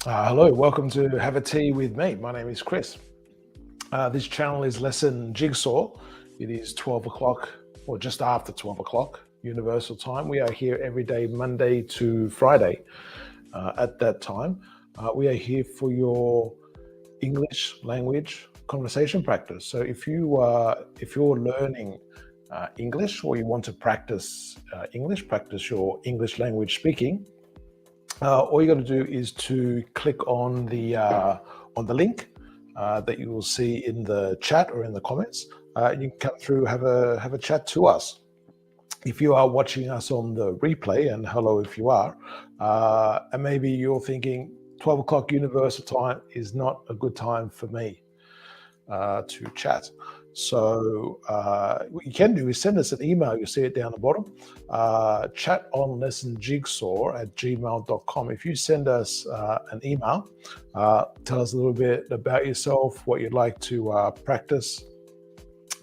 Hello, welcome to Have a Tea with me. My name is Chris. This channel is Lesson Jigsaw. It is 12 o'clock, or just after 12 o'clock, Universal Time. We are here every day, Monday to Friday. At that time, we are here for your English language conversation practice. So if you're learning English or you want to practice English, practice your English language speaking, all you got to do is to click on the link that you will see in the chat or in the comments. You can come through, have a chat to us. If you are watching us on the replay, and hello if you are, and maybe you're thinking 12 o'clock Universal Time is not a good time for me to chat. So what you can do is send us an email. You'll see it down the bottom. Chat on lessonjigsaw@gmail.com. If you send us an email, tell us a little bit about yourself, what you'd like to practice,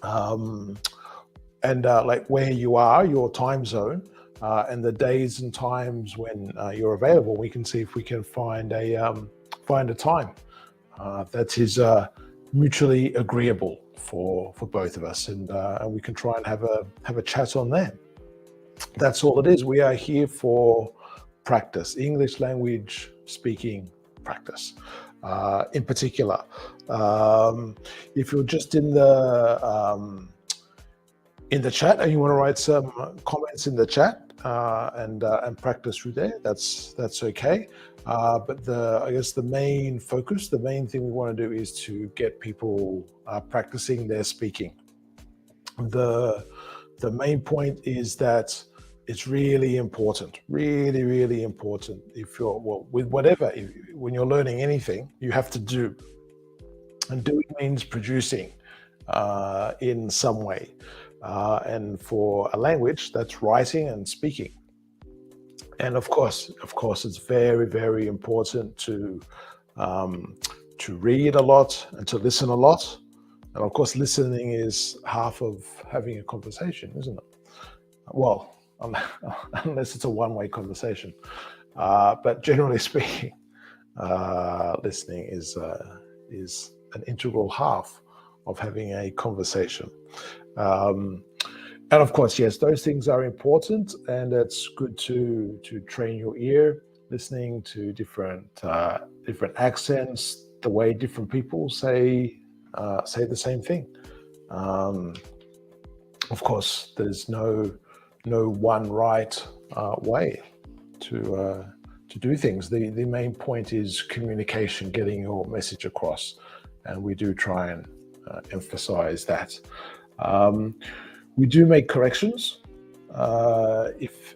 and like where you are, your time zone, and the days and times when you're available. We can see if we can find a time that is mutually agreeable for both of us, and we can try and have a chat on there. That's all it is. We are here for practice, English language speaking practice. In particular, if you're just in the chat and you want to write some comments in the chat and practice through there, that's okay. But I guess the main focus, the main thing we want to do is to get people practicing their speaking. The main point is that it's really important, really important. If you're with whatever, when you're learning anything, you have to do, and doing means producing in some way. And for a language, that's writing and speaking. And of course, it's very important to read a lot and to listen a lot. And of course, listening is half of having a conversation, isn't it? Well, unless it's a one-way conversation. But generally speaking, listening is an integral half of having a conversation. And of course, yes, those things are important, and it's good to train your ear, listening to different accents, the way different people say the same thing. Of course, there's no one right way to do things. The main point is communication, getting your message across, and we do try and emphasize that. We do make corrections, if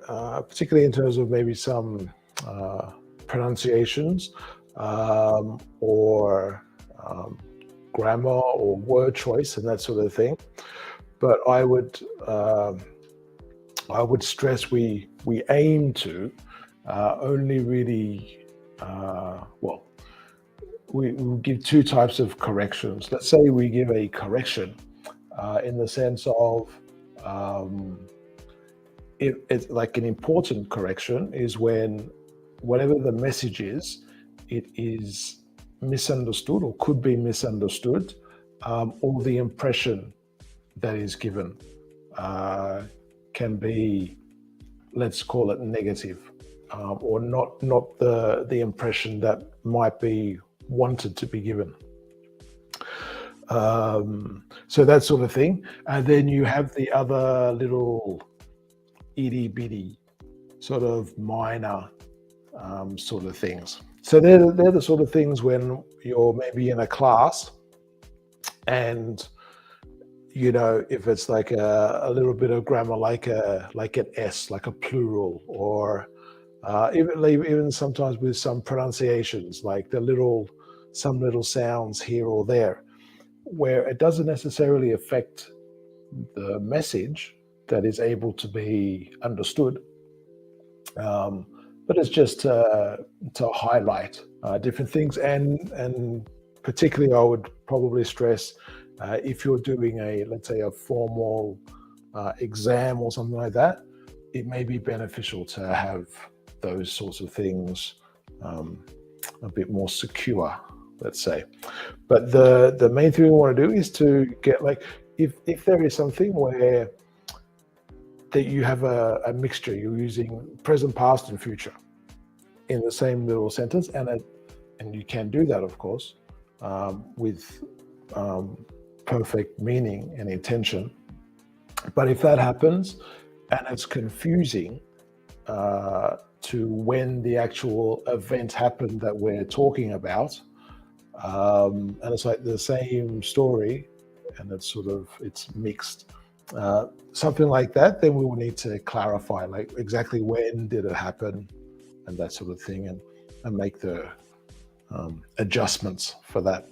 particularly in terms of maybe some pronunciations or grammar or word choice and that sort of thing. But I would stress we aim to only really we give two types of corrections. Let's say we give a correction in the sense of it's like an important correction is when whatever the message is, it is misunderstood or could be misunderstood, or the impression that is given can be, let's call it negative, or not the impression that might be wanted to be given. So that sort of thing. And then you have the other little itty bitty sort of minor sort of things. So they're the sort of things when you're maybe in a class and, you know, if it's like a little bit of grammar, like an S, like a plural, or even sometimes with some pronunciations, like some little sounds here or there, where it doesn't necessarily affect the message that is able to be understood, but it's just to highlight different things, and particularly I would probably stress if you're doing let's say a formal exam or something like that, it may be beneficial to have those sorts of things a bit more secure, let's say. But the main thing we want to do is to get, like, if there is something where that you have a mixture, you're using present, past, and future in the same little sentence, and you can do that, of course, with perfect meaning and intention. But if that happens and it's confusing to when the actual event happened that we're talking about, and it's like the same story and it's mixed, something like that, then we will need to clarify, like, exactly when did it happen and that sort of thing, and make the adjustments for that.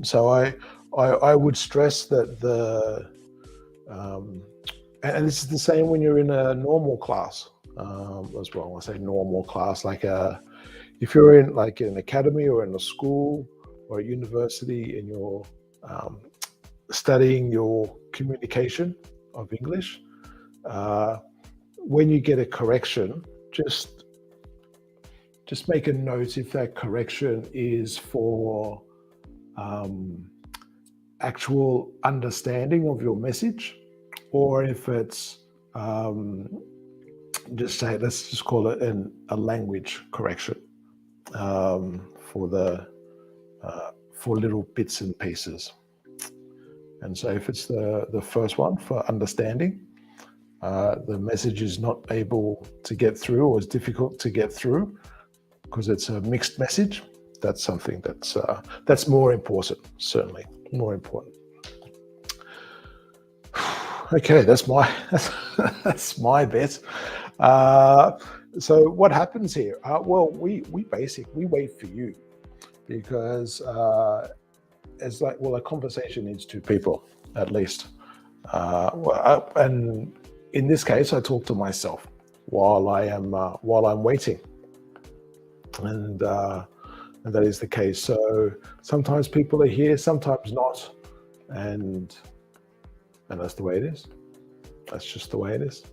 So I would stress that and this is the same when you're in a normal class as well. I say normal class, like if you're in like an academy or in a school or a university and you're studying your communication of English, when you get a correction, just make a note if that correction is for actual understanding of your message, or if it's let's just call it a language correction for little bits and pieces. And so if it's the first one for understanding, the message is not able to get through, or is difficult to get through because it's a mixed message, that's something that's more important, certainly more important. Okay, that's my bit. So what happens here? Well, we wait for you, because it's like, well, a conversation needs two people at least. And in this case, I talk to myself while I'm waiting, and that is the case. So sometimes people are here, sometimes not, and that's the way it is. That's just the way it is.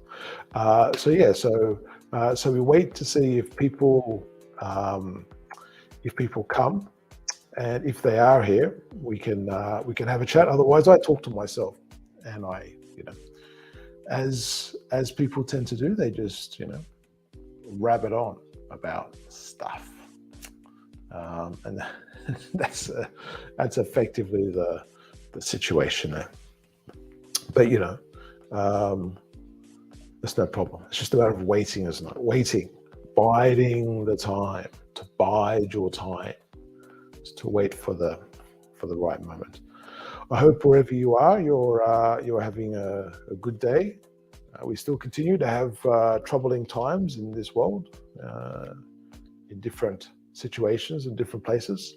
So we wait to see if people come, and if they are here, we can have a chat. Otherwise, I talk to myself, and as people tend to do, they just rabbit on about stuff, and that's effectively the situation there. But that's no problem. It's just a matter of waiting, isn't it? Waiting, biding the time, to bide your time, just to wait for the right moment. I hope wherever you are, you're having a good day. We still continue to have troubling times in this world, in different situations in different places.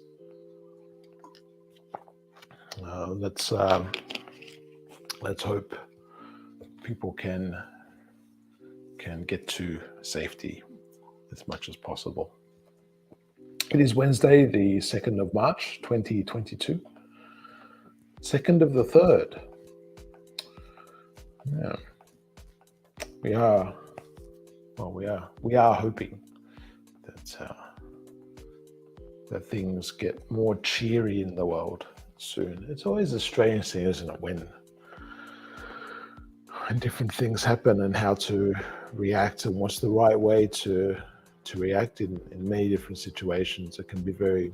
Let's hope people can get to safety as much as possible. It is Wednesday, the 2nd of March, 2022. 2nd of the 3rd. Yeah. We are hoping that things get more cheery in the world soon. It's always a strange thing, isn't it, when different things happen, and how to react, and what's the right way to react in many different situations. It can be very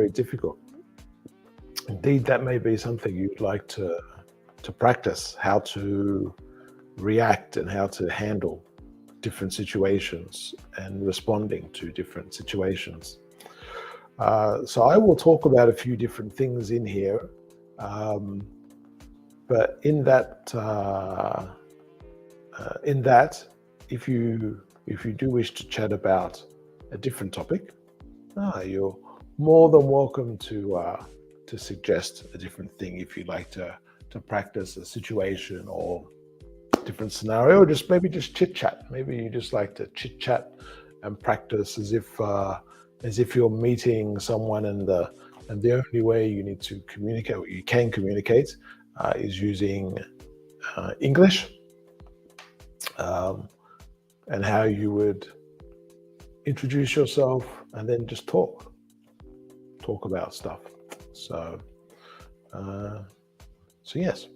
difficult. Indeed, that may be something you'd like to practice, how to react and how to handle different situations and responding to different situations. So I will talk about a few different things in here, but in that, if you do wish to chat about a different topic, you're more than welcome to suggest a different thing if you'd like to practice a situation or different scenario, or maybe just chit chat. Maybe you just like to chit chat and practice as if you're meeting someone, and the only way you need to communicate, or you can communicate, is using English, and how you would introduce yourself, and then just talk about stuff. So, so yes,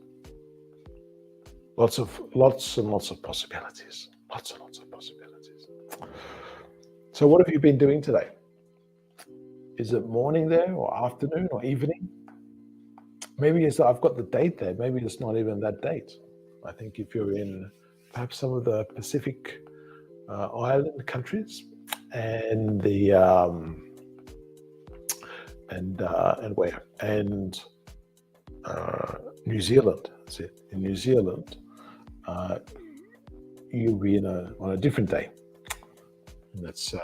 lots and lots of possibilities. Lots and lots of possibilities. So, what have you been doing today? Is it morning there, or afternoon, or evening? Maybe I've got the date there. Maybe it's not even that date. I think if you're in perhaps some of the Pacific island countries and the New Zealand. That's it. In New Zealand, you'll be on a different day. And that's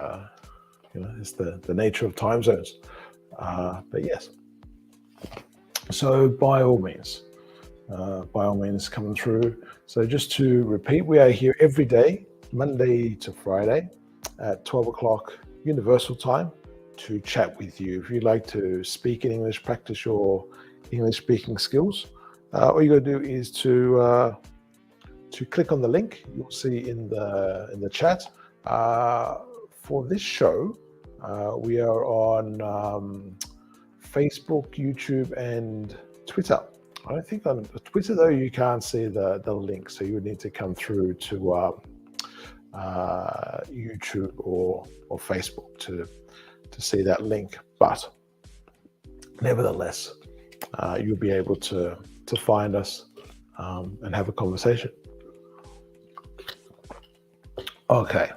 it's the nature of time zones. But yes. So by all means, coming through. So just to repeat, we are here every day, Monday to Friday, at 12 o'clock Universal Time, to chat with you. If you'd like to speak in English, practice your English speaking skills, all you got to do is to click on the link you'll see in the chat. For this show, we are on Facebook, YouTube, and Twitter. I don't think on Twitter, though, you can't see the link, so you would need to come through to YouTube or Facebook to see that link. But nevertheless, you'll be able to find us and have a conversation. Okay.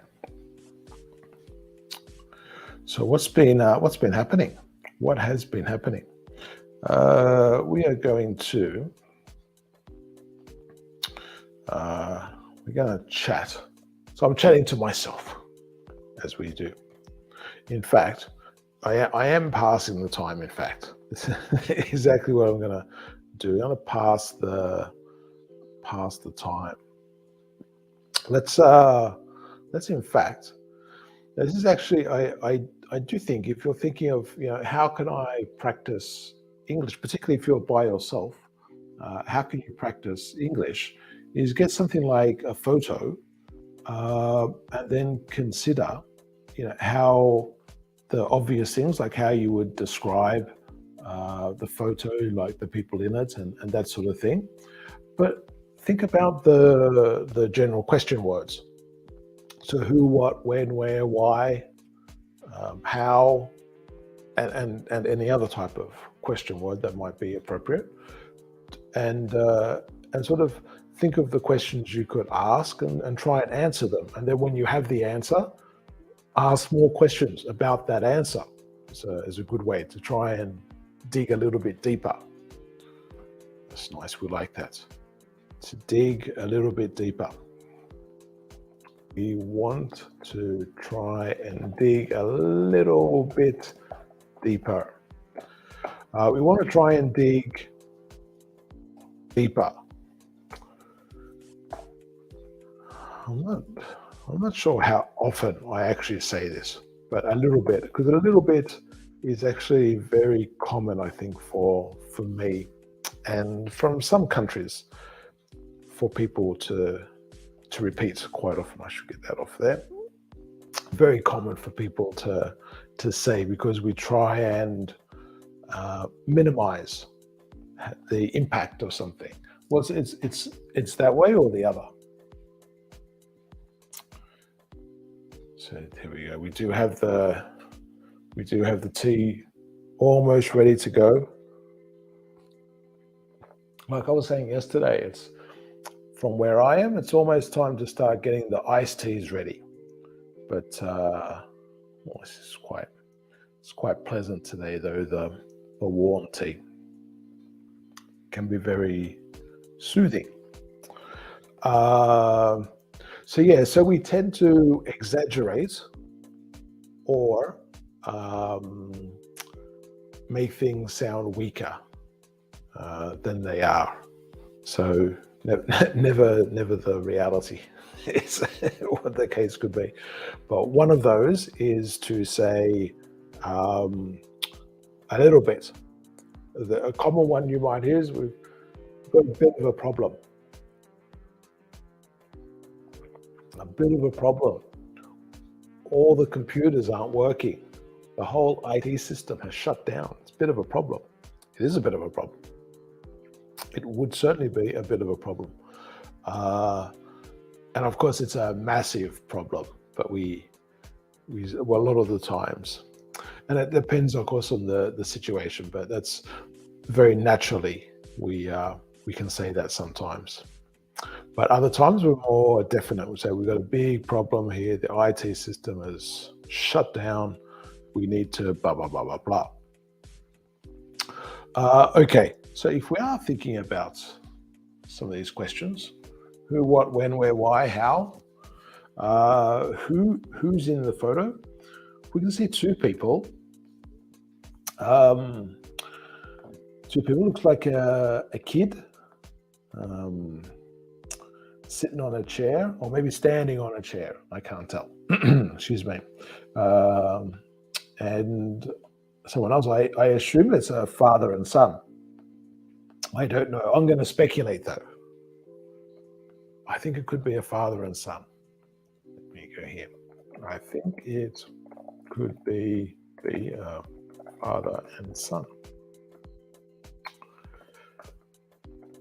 So what's been happening? What has been happening? We are going to chat. So I'm chatting to myself, as we do. In fact, I am passing the time. In fact, this is exactly what I'm going to do. I'm going to pass the time. Let's in fact. This is actually, I do think, if you're thinking of, how can I practice English, particularly if you're by yourself, how can you practice English, is get something like a photo and then consider, how the obvious things, like how you would describe the photo, like the people in it and that sort of thing. But think about the general question words. So who, what, when, where, why, how, and any other type of question word that might be appropriate, and sort of think of the questions you could ask and try and answer them. And then when you have the answer, ask more questions about that answer. So is a good way to try and dig a little bit deeper. That's nice. We like that. To dig a little bit deeper. We want to try and dig a little bit deeper. We want to try and dig deeper. I'm not sure how often I actually say this, but a little bit, because a little bit is actually very common, I think, for me and from some countries, for people to repeat quite often. I should get that off there. Very common for people to say, because we try and minimize the impact of something. Well, it's that way or the other. So here we go. We do have the tea almost ready to go. Like I was saying yesterday, it's from where I am, it's almost time to start getting the iced teas ready. But this is quite pleasant today, though. The warm tea can be very soothing. So we tend to exaggerate or make things sound weaker than they are. So never the reality is what the case could be. But one of those is to say a little bit. A common one you might hear is we've got a bit of a problem. A bit of a problem. all the computers aren't working. The whole IT system has shut down. It's a bit of a problem. It is a bit of a problem. It would certainly be a bit of a problem. And of course, it's a massive problem, but well, a lot of the times, and it depends, of course, on the situation, but that's very naturally, we can say that sometimes. But other times we're more definite. We say we've got a big problem here. The IT system is shut down. We need to blah, blah, blah, blah, blah. Okay, so if we are thinking about some of these questions, who, what, when, where, why, how, who's in the photo? We can see two people. Two people, looks like a kid sitting on a chair, or maybe standing on a chair. I can't tell. Excuse me. And someone else, I assume it's a father and son. I don't know. I'm going to speculate though. I think it could be a father and son. Let me go here. I think it could be a father and son.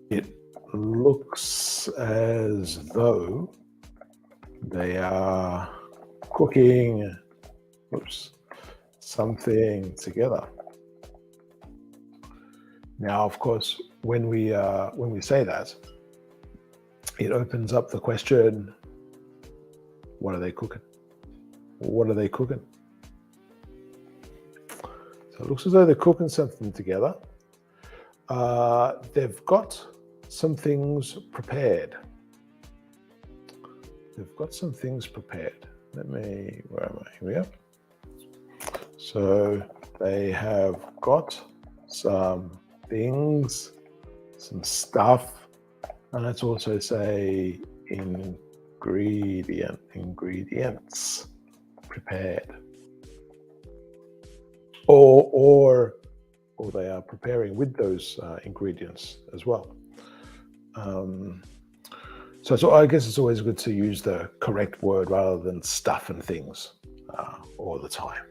It looks as though they are cooking something together. Now, of course, when we say that, it opens up the question: what are they cooking? What are they cooking? So it looks as though they're cooking something together. They've got some things prepared. They've got some things prepared. Where am I? Here we are. So they have got some things, some stuff, and let's also say ingredients prepared. Or they are preparing with those ingredients as well. So I guess it's always good to use the correct word rather than stuff and things all the time,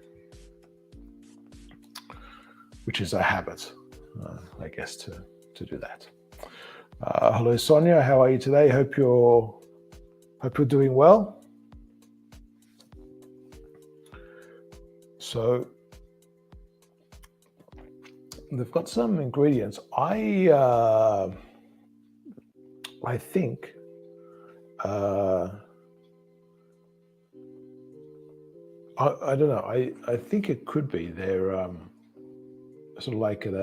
which is a habit, I guess, to do that. Hello, Sonia. How are you today? Hope you're doing well. So they've got some ingredients. I think I don't know. I think it could be they're sort of like at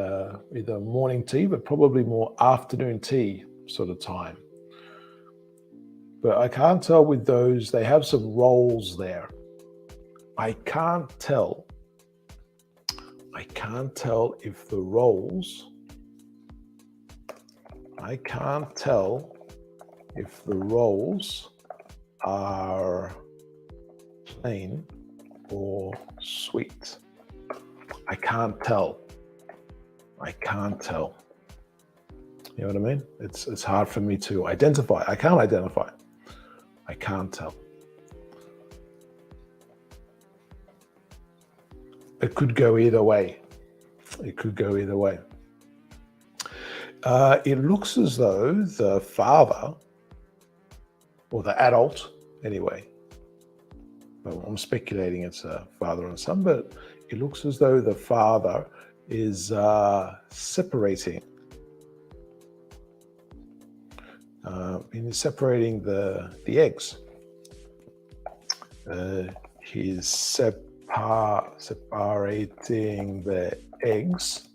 either morning tea, but probably more afternoon tea sort of time. But I can't tell with those. They have some rolls there. I can't tell if the rolls. I can't tell if the rolls are plain or sweet. I can't tell. You know what I mean? It's hard for me to identify. I can't identify. I can't tell. It could go either way. It looks as though the father, or the adult anyway, well, I'm speculating it's a father and son, but it looks as though the father is separating. He's separating the eggs. He's separating the eggs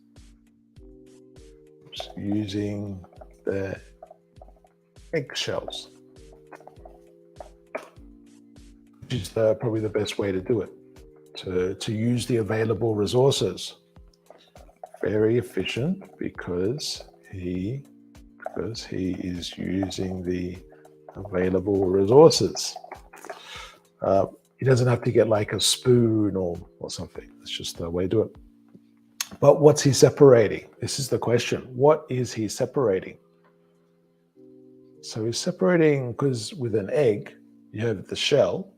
using the eggshells, which is probably the best way to do it, to use the available resources. Very efficient because he is using the available resources. He doesn't have to get like a spoon or something. It's just the way to do it. But what's he separating? This is the question. What is he separating? So he's separating, because with an egg, you have the shell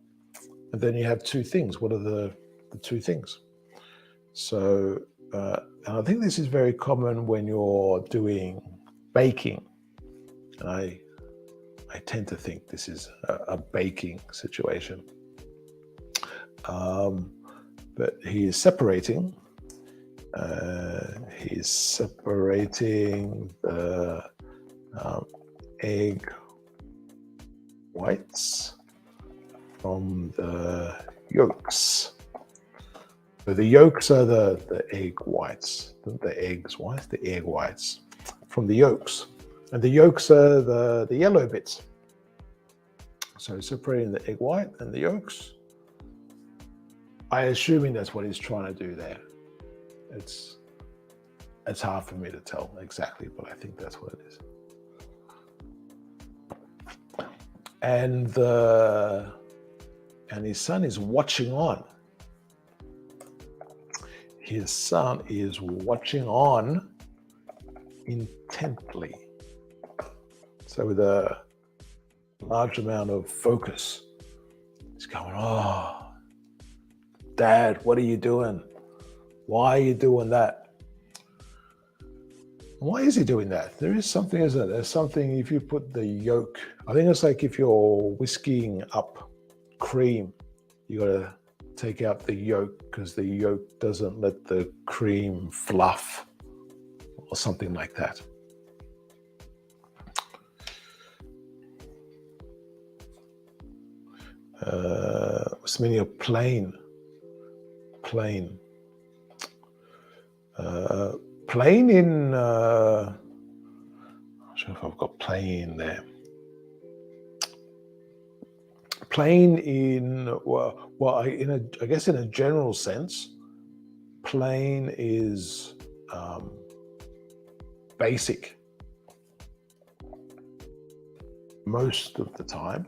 And then you have two things. What are the two things? So, and I think this is very common when you're doing baking. And I tend to think this is a baking situation. But he is separating. He's separating the egg whites from the yolks. So the yolks are the egg whites, the eggs whites, the egg whites from the yolks. And the yolks are the yellow bits. So separating the egg white and the yolks. I'm assuming that's what he's trying to do there. It's hard for me to tell exactly, but I think that's what it is. And his son is watching on. His son is watching on intently. So with a large amount of focus, he's going, "Oh, Dad, what are you doing? Why are you doing that?" Why is he doing that? There is something, isn't it? There's something, if you put the yolk, I think it's like if you're whisking up cream, you got to take out the yolk because the yolk doesn't let the cream fluff or something like that. What's the meaning of plain? Plain. Plain in, I'm not sure if I've got plain there. Plain in, I guess in a general sense, plain is basic most of the time.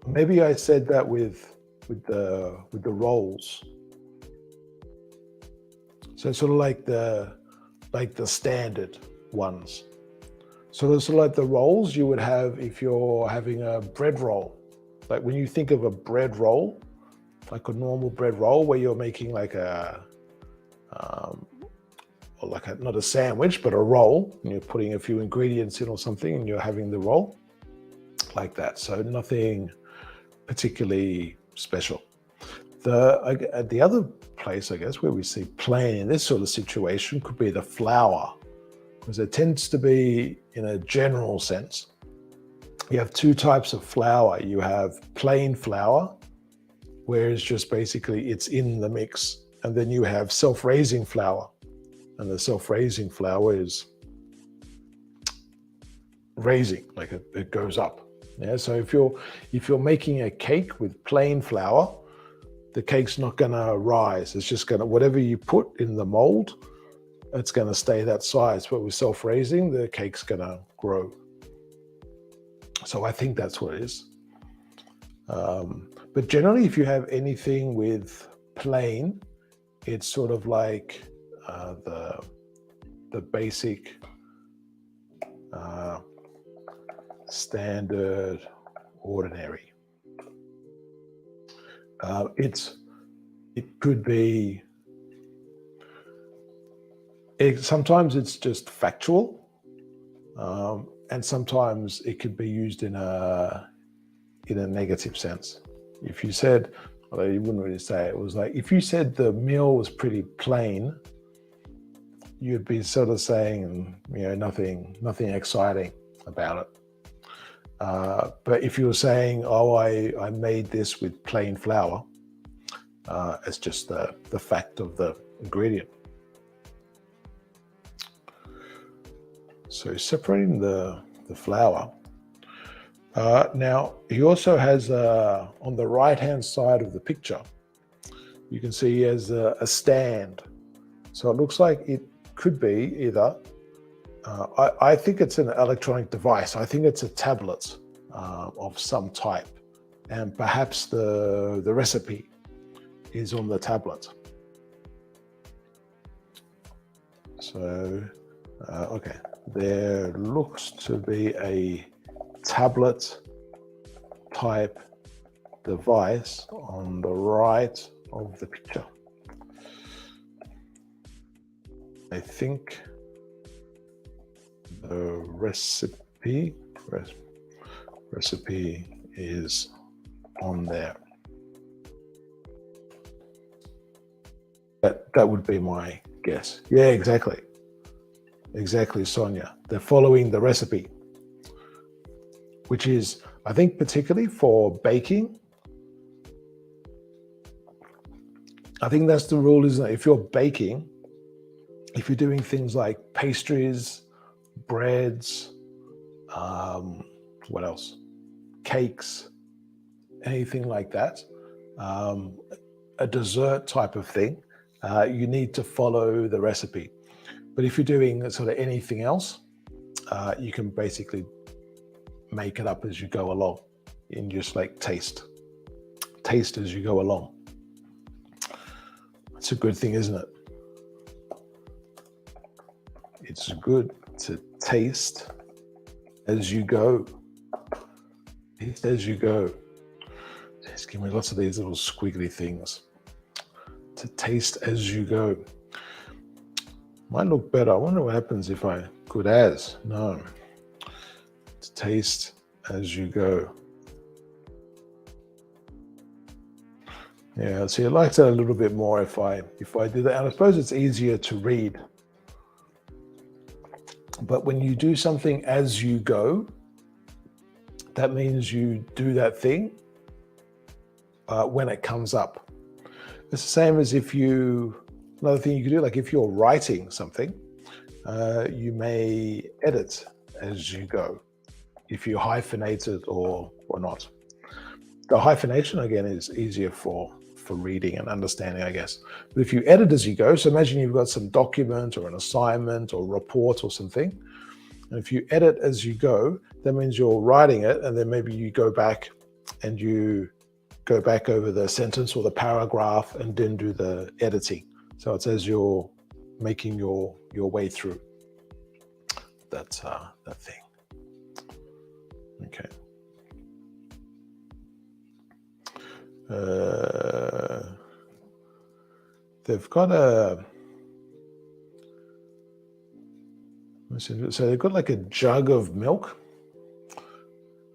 Maybe I said that with the roles. So it's sort of like the standard ones. So it's sort of like the rolls you would have if you're having a bread roll. Like when you think of a bread roll, like a normal bread roll where you're making like not a sandwich, but a roll, and you're putting a few ingredients in or something and you're having the roll like that. So nothing particularly special. The other place, I guess, where we see plain in this sort of situation could be the flour, because it tends to be in a general sense. You have two types of flour. You have plain flour, where it's just basically it's in the mix, and then you have self-raising flour, and the self-raising flour is raising, like it goes up. Yeah. So if you're making a cake with plain flour, the cake's not going to rise. It's just going to, whatever you put in the mold, it's going to stay that size. But with self-raising, the cake's going to grow. So I think that's what it is. But generally, if you have anything with plain, it's sort of like the basic standard ordinary. It could be, sometimes it's just factual, and sometimes it could be used in a negative sense. If you said, although you wouldn't really say it, was like, if you said the meal was pretty plain, you'd be sort of saying, nothing exciting about it. But if you were saying, "Oh, I made this with plain flour," it's just the fact of the ingredient. So separating the flour. Now, he also has, on the right-hand side of the picture, you can see he has a stand. So it looks like it could be either, I think it's an electronic device. I think it's a tablet of some type, and perhaps the recipe is on the tablet. So, okay, there looks to be a tablet type device on the right of the picture. I think the recipe is on there. That would be my guess. Yeah, exactly. Exactly, Sonia. They're following the recipe, which is, I think, particularly for baking. I think that's the rule, isn't it? If you're baking, if you're doing things like pastries, breads, what else? Cakes, anything like that, a dessert type of thing, you need to follow the recipe. But if you're doing sort of anything else, you can basically make it up as you go along and just like taste as you go along. It's a good thing, isn't it? It's good to taste as you go. Taste as you go. Just give me lots of these little squiggly things. To taste as you go. Might look better. I wonder what happens if I could as. No. To taste as you go. Yeah, see, I like that a little bit more if I do that. And I suppose it's easier to read. But when you do something as you go, that means you do that thing when it comes up. It's the same as another thing you could do, like if you're writing something, you may edit as you go, if you hyphenate it or not. The hyphenation, again, is easier for reading and understanding, I guess. But if you edit as you go, so imagine you've got some document or an assignment or report or something, and if you edit as you go, that means you're writing it, and then maybe you go back and you go back over the sentence or the paragraph and then do the editing. So it's as you're making your way through that thing. Okay. They've got so they've got like a jug of milk,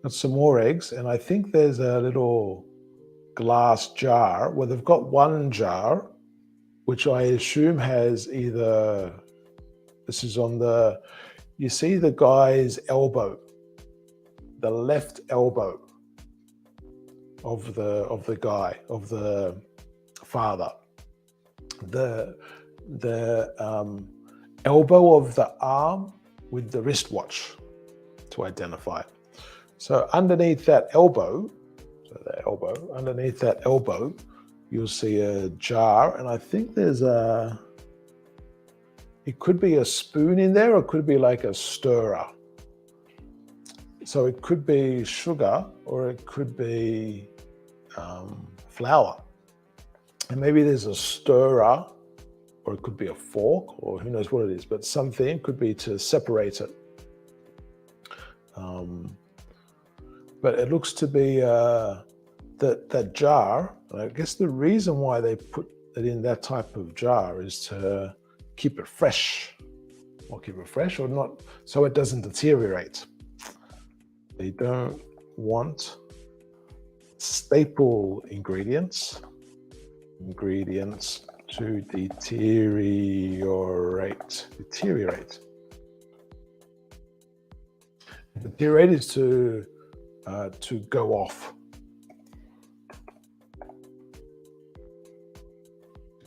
got some more eggs, and I think there's a little glass jar where they've got one jar, which I assume has either, this is on you see the guy's elbow, the left elbow of the guy, of the father, the elbow of the arm with the wristwatch to identify it. So underneath that elbow, underneath that elbow, you'll see a jar, and I think there's it could be a spoon in there, or it could be like a stirrer. So it could be sugar, or it could be flour. And maybe there's a stirrer, or it could be a fork, or who knows what it is, but something could be to separate it. But it looks to be that jar, and I guess the reason why they put it in that type of jar is to keep it fresh, or not, so it doesn't deteriorate. They don't want staple ingredients to deteriorate. Deteriorate is to go off.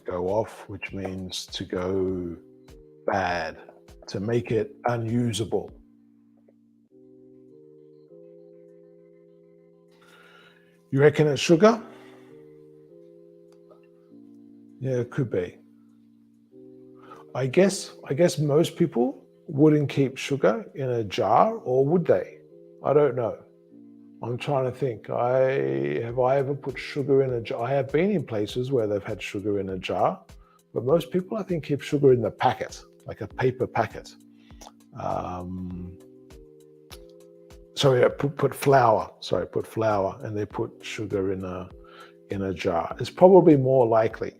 Go off, which means to go bad, to make it unusable. You reckon it's sugar? Yeah, it could be. I guess most people wouldn't keep sugar in a jar, or would they? I don't know. I'm trying to think. Have I ever put sugar in a jar? I have been in places where they've had sugar in a jar, but most people, I think, keep sugar in the packet, like a paper packet. sorry, put flour. Sorry, put flour, and they put sugar in a jar. It's probably more likely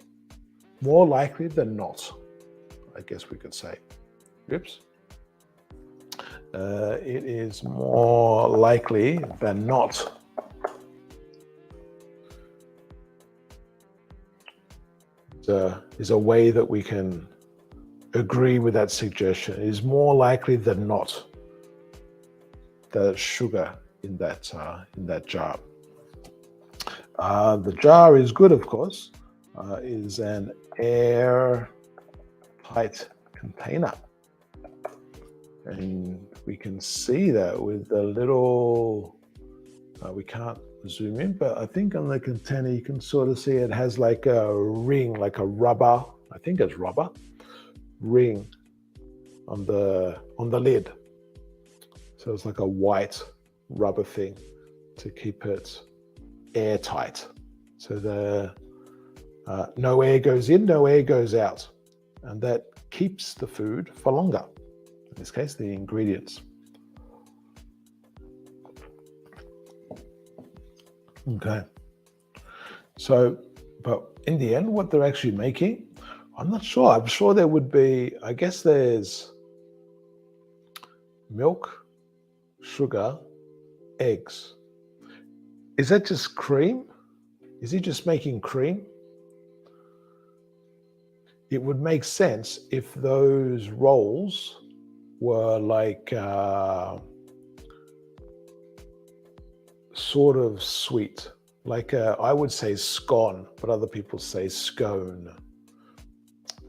than not, I guess we could say. Oops. It is more likely than not. Is a way that we can agree with that suggestion. It is more likely than not that there's sugar in that jar. The jar is good, of course. Is an airtight container. And we can see that with the little, we can't zoom in, but I think on the container you can sort of see it has like a ring, like a rubber, I think it's rubber, ring on the lid. So it's like a white rubber thing to keep it airtight. So the no air goes in, no air goes out. And that keeps the food for longer. In this case, the ingredients. Okay. So, but in the end, what they're actually making, I'm not sure. I'm sure there would be, I guess there's milk, sugar, eggs. Is that just cream? Is he just making cream? It would make sense if those rolls were like sort of sweet, like I would say scone, but other people say scone.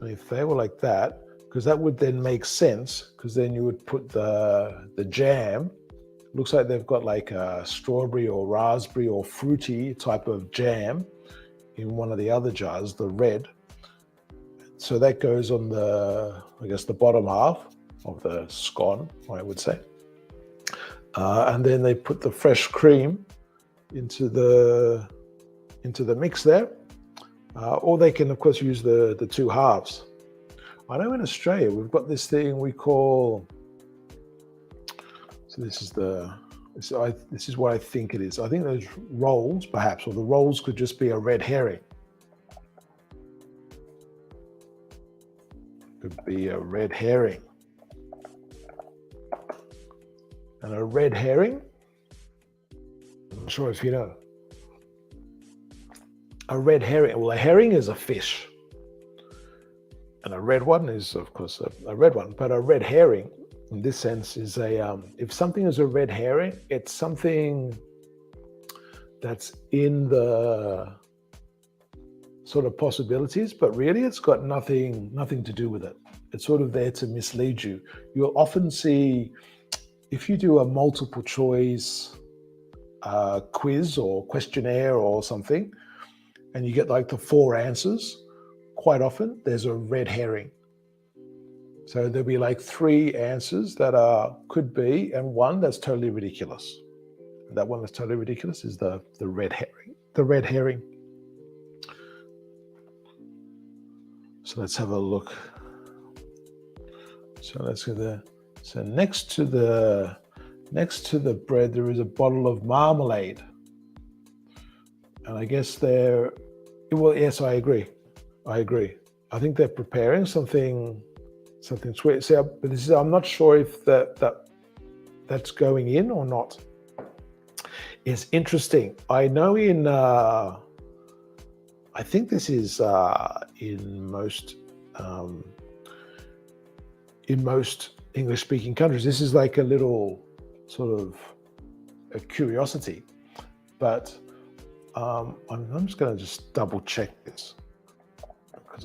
And if they were like that, because that would then make sense, because then you would put the jam. Looks like they've got like a strawberry or raspberry or fruity type of jam in one of the other jars, the red. So that goes on the, I guess, the bottom half of the scone, I would say. And then they put the fresh cream into the mix there. Or they can, of course, use the two halves. I know in Australia, we've got this thing we call, so this is what I think it is. I think those rolls, perhaps, or the rolls could just be a red herring. Could be a red herring. And a red herring, I'm not sure if you know. A red herring, well, a herring is a fish. And a red one is, of course, a red one. But a red herring, in this sense, is if something is a red herring, it's something that's in the sort of possibilities, but really it's got nothing to do with it. It's sort of there to mislead you. You'll often see, if you do a multiple choice quiz or questionnaire or something, and you get like the 4 answers, quite often there's a red herring. So there'll be like 3 answers that could be, and one that's totally ridiculous. And that one that's totally ridiculous is the red herring. The red herring. So let's have a look. So let's go there. So next to the bread, there is a bottle of marmalade. And I guess well, yes, I agree. I think they're preparing something sweet. See, but I'm not sure if that's going in or not. It's interesting. I know I think this is in most English-speaking countries. This is like a little sort of a curiosity, but I'm just going to just double check this because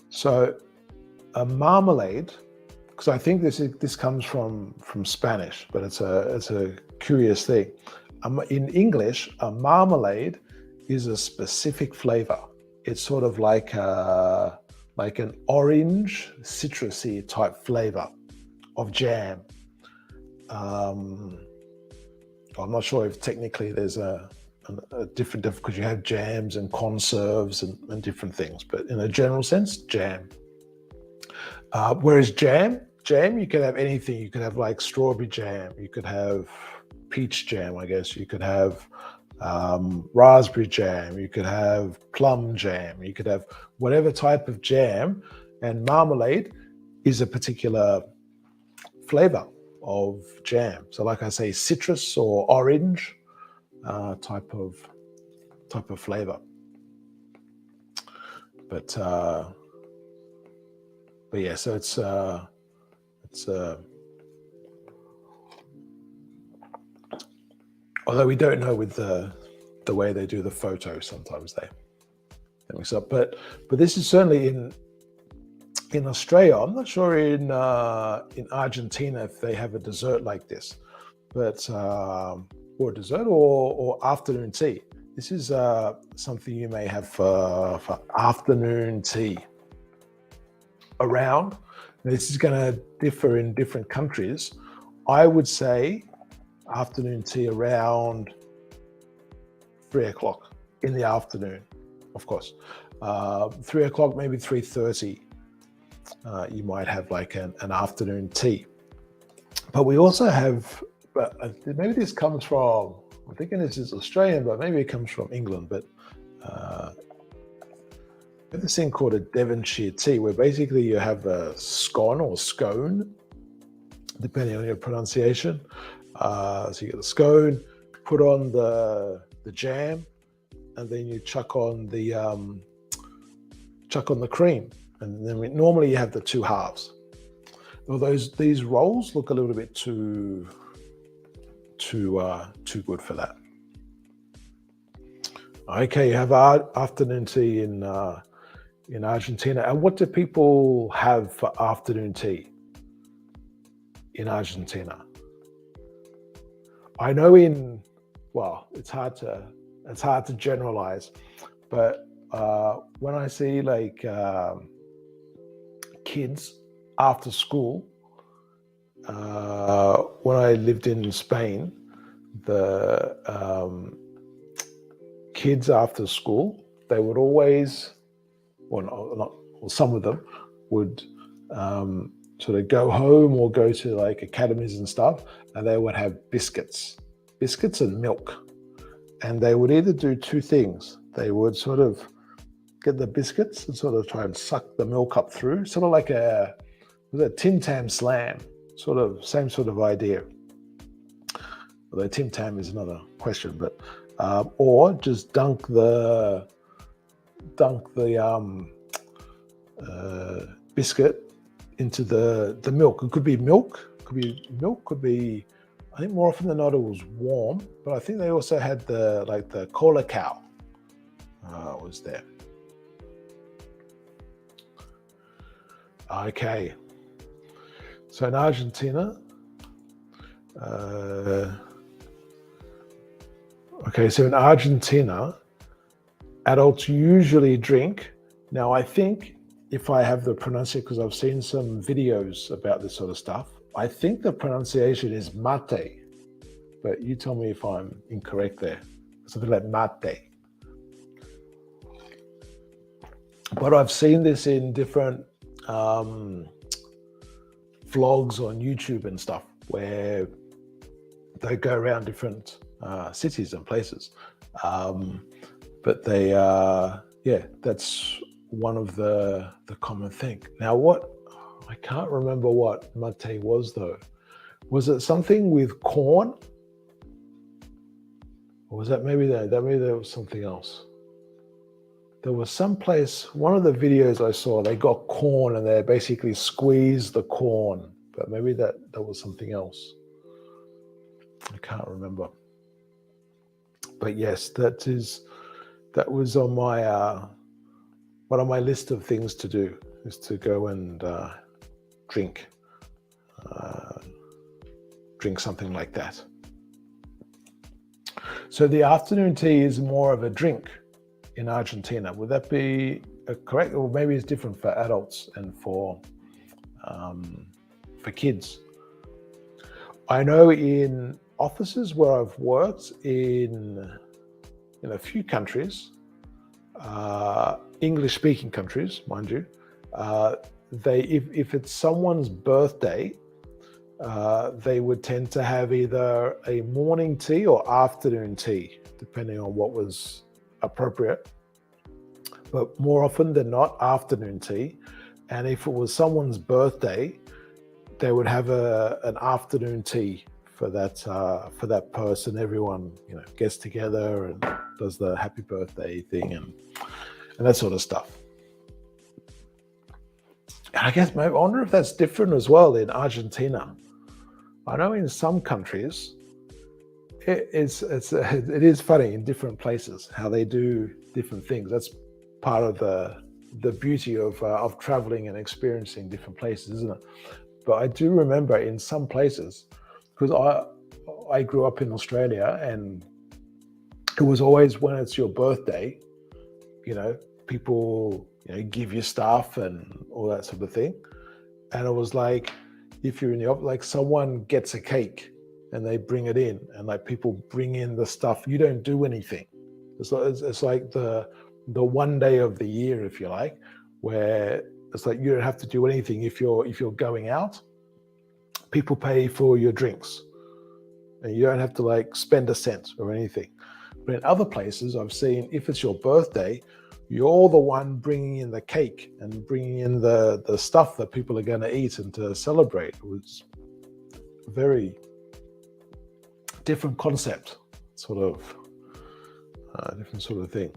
So a marmalade, because I think this comes from Spanish, but it's a curious thing. In English, a marmalade is a specific flavor. It's sort of like an orange, citrusy type flavor of jam. I'm not sure if technically there's a different, because you have jams and conserves and different things, but in a general sense, jam. Whereas jam jam, you could have anything. You could have like strawberry jam. You could have peach jam, I guess. You could have raspberry jam. You could have plum jam. You could have whatever type of jam. And marmalade is a particular flavor of jam. So, like I say, citrus or orange type of flavor. But yeah, so it's although we don't know with the way they do the photo, sometimes they mix up. But this is certainly in Australia. I'm not sure in Argentina if they have a dessert like this, but or dessert or afternoon tea. This is something you may have for afternoon tea around. This is going to differ in different countries. I would say afternoon tea around 3 o'clock in the afternoon, of course. 3 o'clock, maybe 3:30. You might have like an afternoon tea. But we also have, but maybe this comes from, I'm thinking this is Australian, but maybe it comes from England. But there's this thing called a Devonshire tea, where basically you have a scone or scone, depending on your pronunciation. So you get the scone, put on the jam, and then you chuck on the cream, and then normally you have the two halves. Although these rolls look a little bit too good for that. Okay, you have afternoon tea in Argentina. And what do people have for afternoon tea in Argentina? I know it's hard to generalize, but when I see like kids after school, when I lived in Spain, the kids after school, they would always, some of them would sort of go home or go to like academies and stuff, and they would have biscuits and milk. And they would either do two things. They would sort of get the biscuits and sort of try and suck the milk up through, sort of like a Tim Tam Slam, same sort of idea. Although Tim Tam is another question, but or just dunk the biscuit into the milk. It could be milk, could be, I think more often than not it was warm, but I think they also had the cola cow was there. Okay, so in Argentina, adults usually drink. Now, I think if I have the pronunciation, because I've seen some videos about this sort of stuff, I think the pronunciation is mate, but you tell me if I'm incorrect there. Something like mate. But I've seen this in different vlogs on YouTube and stuff, where they go around different cities and places. But they, that's one of the common thing. Now, I can't remember what mate was though. Was it something with corn? Or was that maybe there was something else? There was some place, one of the videos I saw, they got corn and they basically squeezed the corn, but maybe that was something else. I can't remember. But yes, that was on my one on my list of things to do, is to go and drink something like that. So the afternoon tea is more of a drink in Argentina. Would that be correct? Or maybe it's different for adults and for kids. I know in offices where I've worked in a few countries, English-speaking countries, mind you, if it's someone's birthday, they would tend to have either a morning tea or afternoon tea, depending on what was appropriate. But more often than not, afternoon tea. And if it was someone's birthday, they would have an afternoon tea for that person. Everyone, gets together and does the happy birthday thing and that sort of stuff. And I guess I wonder if that's different as well in Argentina. I know in some countries it is funny in different places how they do different things. That's part of the beauty of traveling and experiencing different places, isn't it? But I do remember in some places, because I grew up in Australia, and it was always when it's your birthday, people give you stuff and all that sort of thing. And it was like, if you're in the office, like someone gets a cake and they bring it in, and like people bring in the stuff, you don't do anything. It's like the one day of the year, if you like, where it's like you don't have to do anything. If you're going out, people pay for your drinks and you don't have to like spend a cent or anything. But in other places I've seen, if it's your birthday, you're the one bringing in the cake and bringing in the stuff that people are going to eat and to celebrate. It was a very different concept, different sort of thing.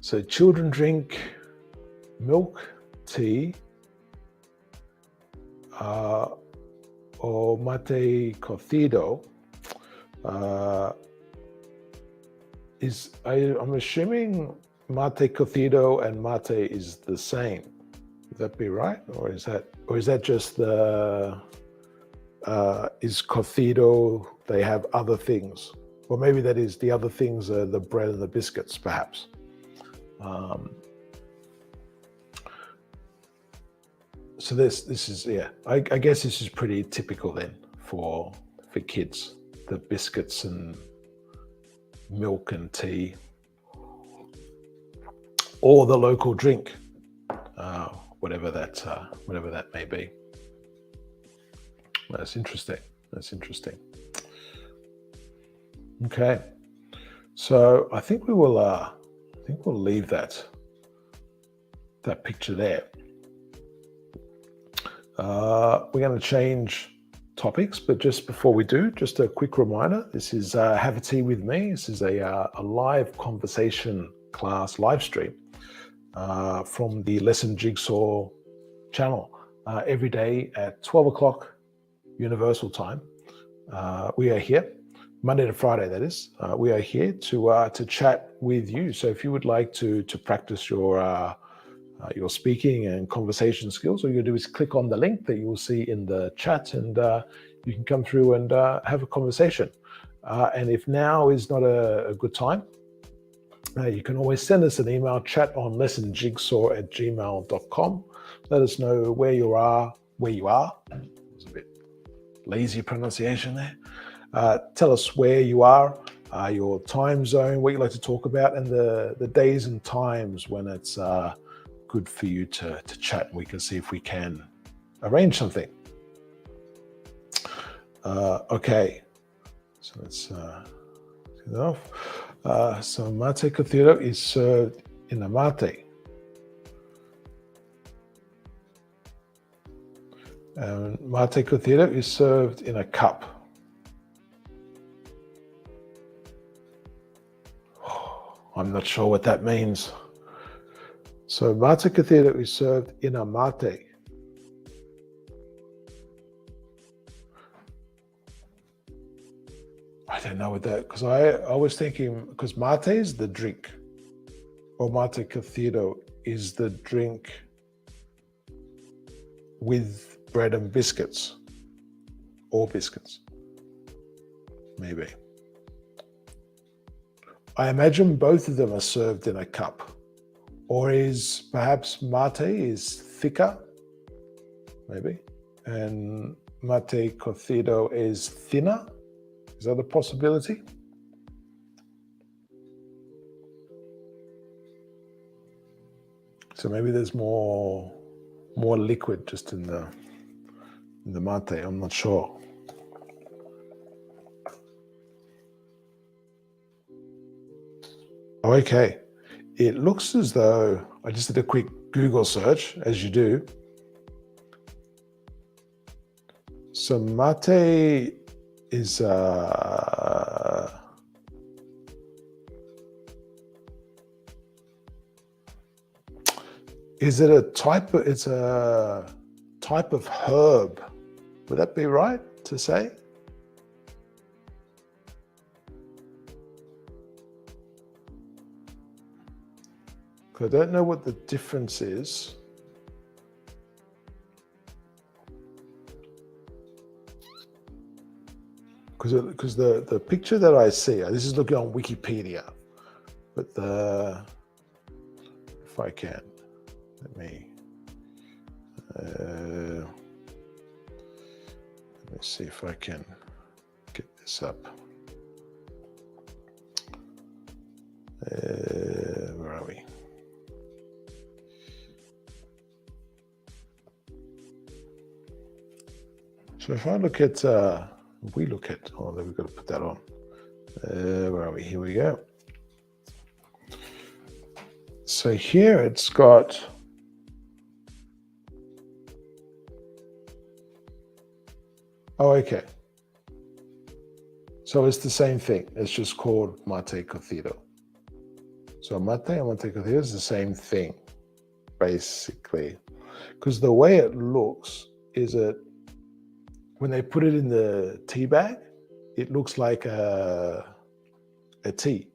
So children drink milk, tea, or mate cocido. I'm assuming mate cocido and mate is the same. Would that be right, or is that just is cocido? They have other things, or maybe that is the other things are the bread and the biscuits, perhaps. So this is I guess this is pretty typical then for kids, the biscuits and milk and tea, or the local drink, whatever that may be. That's interesting. Okay, so I think we'll leave that picture there. We're going to change topics, but just before we do, just a quick reminder, this is Have a Tea with Me. This is a live conversation class live stream from the Lesson Jigsaw channel every day at 12 o'clock Universal Time. We are here, Monday to Friday, that is. We are here to chat with you. So if you would like to practice your speaking and conversation skills, all you do is click on the link that you will see in the chat, and you can come through and have a conversation. And if now is not a good time, you can always send us an email, chatonlessonjigsaw@gmail.com. Let us know where you are. It was a bit lazy pronunciation there. Tell us where you are, your time zone, what you'd like to talk about, and the days and times when it's good for you to chat, and we can see if we can arrange something. Okay, so let's get that off. So mate cocido is served in a mate. And mate cocido is served in a cup. I'm not sure what that means. So mate cocido is served in a mate. I don't know what that, because I was thinking, because mate is the drink, or mate cocido is the drink with bread and biscuits, or biscuits, maybe. I imagine both of them are served in a cup. Or is perhaps mate is thicker, maybe, and mate cocido is thinner? Is that a possibility? So maybe there's more more liquid just in the mate. I'm not sure. Okay, it looks as though I just did a quick Google search, as you do. So mate is it a type of, it's a type of herb. Would that be right to say? I don't know what the difference is. Because the picture that I see, this is looking on Wikipedia, but if I can, let me see if I can get this up. Where are we? So if I look at, we look at, oh, then we've got to put that on. Where are we? Here we go. So here it's got, oh, okay. So it's the same thing. It's just called mate cocido. So mate and mate cocido is the same thing, basically. Because the way it looks is that when they put it in the tea bag, it looks like a tea.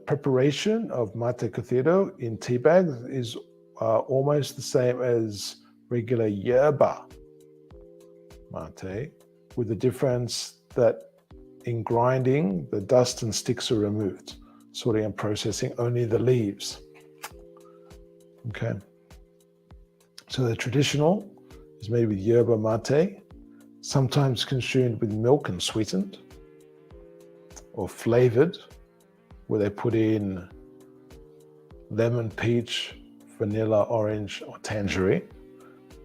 Preparation of mate cocido in tea bags is almost the same as regular yerba mate, with the difference that in grinding, the dust and sticks are removed. Sorting and processing only the leaves. Okay. So the traditional is made with yerba mate, sometimes consumed with milk and sweetened, or flavored, where they put in lemon, peach, vanilla, orange, or tangerine,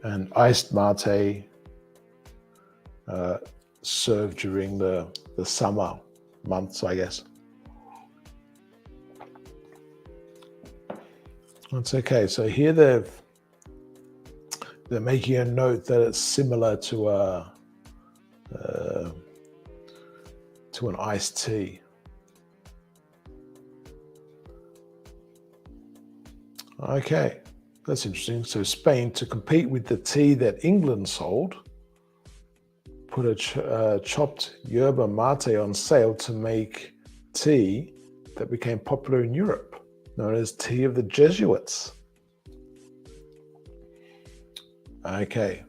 and iced mate served during the summer months, I guess. That's okay. So here they're making a note that it's similar to an iced tea. Okay, that's interesting. So Spain, to compete with the tea that England sold, put a chopped yerba mate on sale to make tea that became popular in Europe, known as tea of the Jesuits. Okay,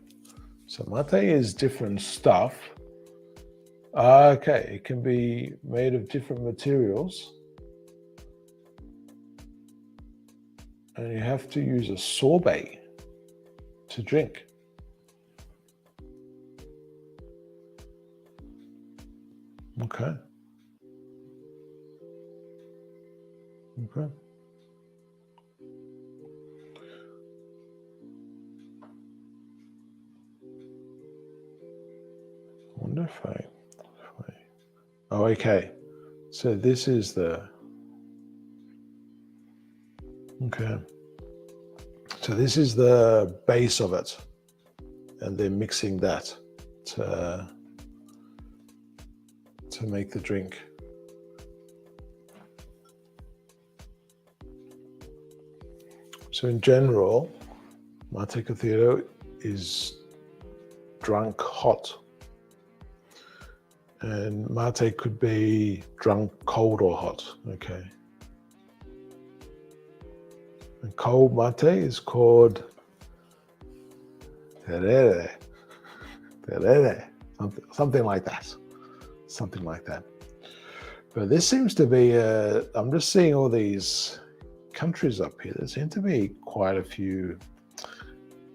so mate is different stuff. Okay, it can be made of different materials. And you have to use a sorbet to drink. Okay. Okay. I wonder if I oh, okay. So this is okay. So this is the base of it, and they're mixing that to make the drink. So in general, mate cocido is drunk hot. And mate could be drunk cold or hot, okay. And cold mate is called terere, something like that. Something like that. But this seems to be, I'm just seeing all these countries up here. There seem to be quite a few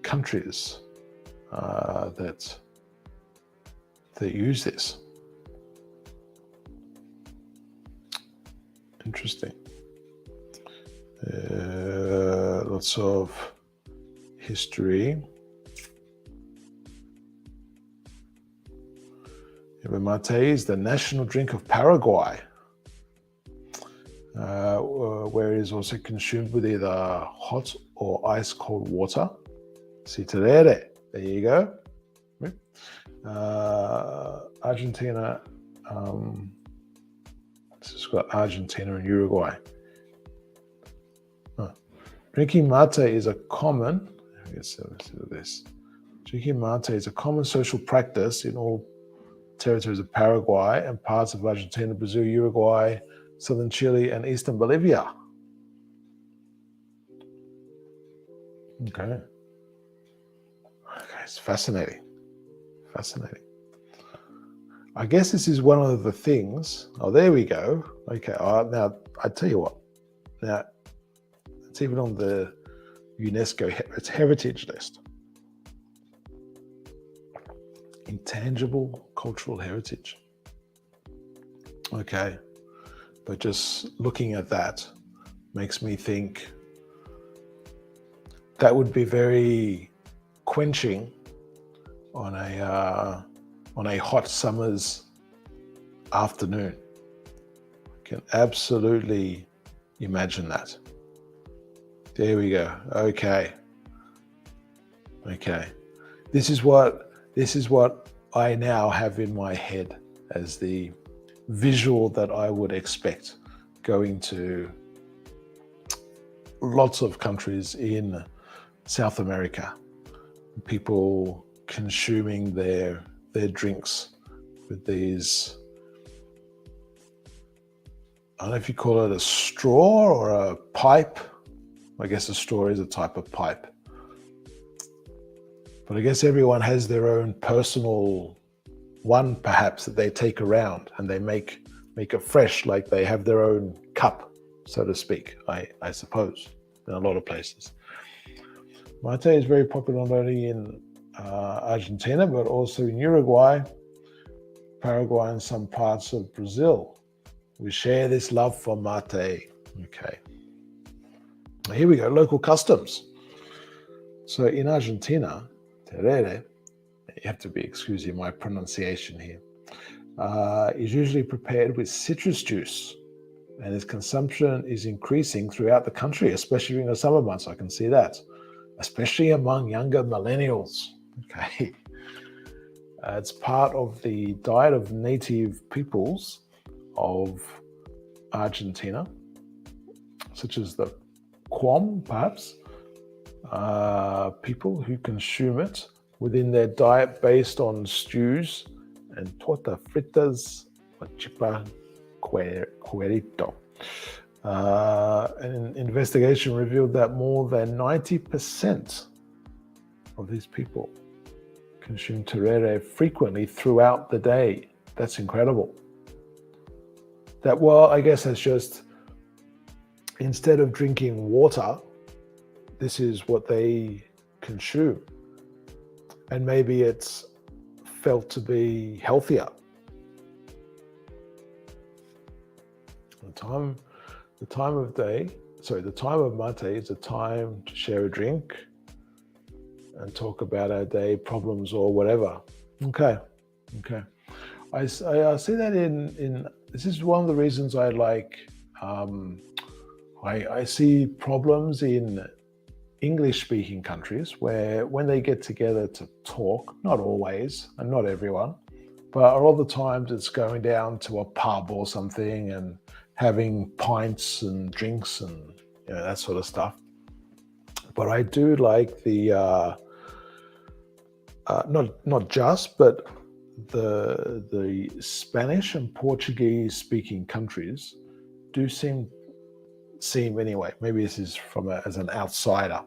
countries that use this. Interesting. Lots of history. Yerba mate is the national drink of Paraguay, where it is also consumed with either hot or ice cold water. Si terere, there you go. Argentina, this has got Argentina and Uruguay. Drinking mate is a common, let's do this. Drinking mate is a common social practice in all territories of Paraguay and parts of Argentina, Brazil, Uruguay, southern Chile, and eastern Bolivia. Okay, it's fascinating. Fascinating. I guess this is one of the things. Oh, there we go. Okay, now I tell you what. Now it's even on the UNESCO heritage list. Intangible cultural heritage. Okay, but just looking at that makes me think that would be very quenching on a hot summer's afternoon. I can absolutely imagine that. There we go. Okay. This is what I now have in my head as the visual that I would expect going to lots of countries in South America. People consuming their drinks with these, I don't know if you call it a straw or a pipe. I guess a straw is a type of pipe. But I guess everyone has their own personal one, perhaps, that they take around and they make it fresh, like they have their own cup, so to speak, I suppose, in a lot of places. Mate is very popular not only in Argentina, but also in Uruguay, Paraguay, and some parts of Brazil. We share this love for mate. Okay. Here we go, local customs. So in Argentina, terere, you have to be excusing my pronunciation here, is usually prepared with citrus juice, and its consumption is increasing throughout the country, especially in the summer months. I can see that, especially among younger millennials. Okay. It's part of the diet of native peoples of Argentina, such as the Quam, perhaps, people who consume it within their diet based on stews and torta fritas or chipa cuerito. An investigation revealed that more than 90% of these people consume terere frequently throughout the day. That's incredible. That, well, I guess that's just, instead of drinking water, this is what they consume. And maybe it's felt to be healthier. The time of mate is a time to share a drink and talk about our day problems or whatever. Okay. I see that in this is one of the reasons I like. I see problems in English-speaking countries where when they get together to talk, not always and not everyone, but a lot of the times it's going down to a pub or something and having pints and drinks and that sort of stuff. But I do like the not just, but the Spanish and Portuguese-speaking countries do seem anyway. Maybe this is as an outsider.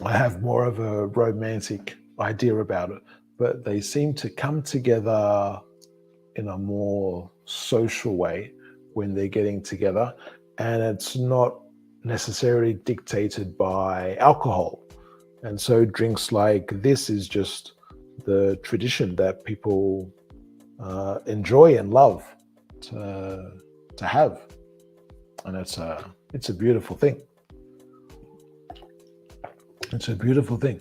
I have more of a romantic idea about it, but they seem to come together in a more social way when they're getting together, and it's not necessarily dictated by alcohol. And so drinks like this is just the tradition that people enjoy and love to have. and it's a beautiful thing. It's a beautiful thing.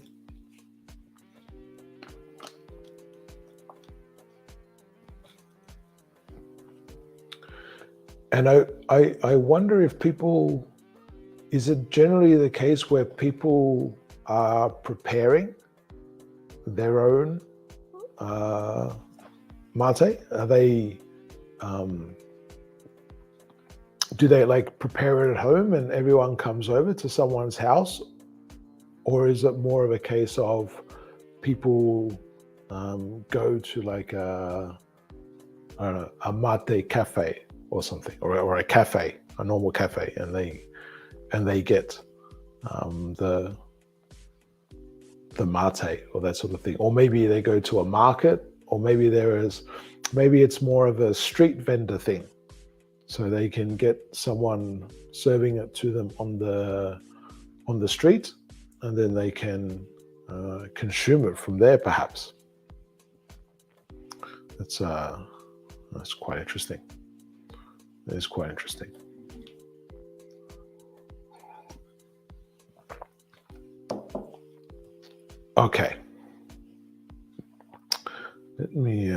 And I wonder if people, is it generally the case where people are preparing their own mate? Are they, do they like prepare it at home and everyone comes over to someone's house? Or is it more of a case of people go to like a, I don't know, a mate cafe or something, or a cafe, a normal cafe, and they get the mate or that sort of thing, or maybe they go to a market, or maybe maybe it's more of a street vendor thing, so they can get someone serving it to them on the street, and then they can consume it from there, perhaps. That's quite interesting. It is quite interesting. Okay. Let me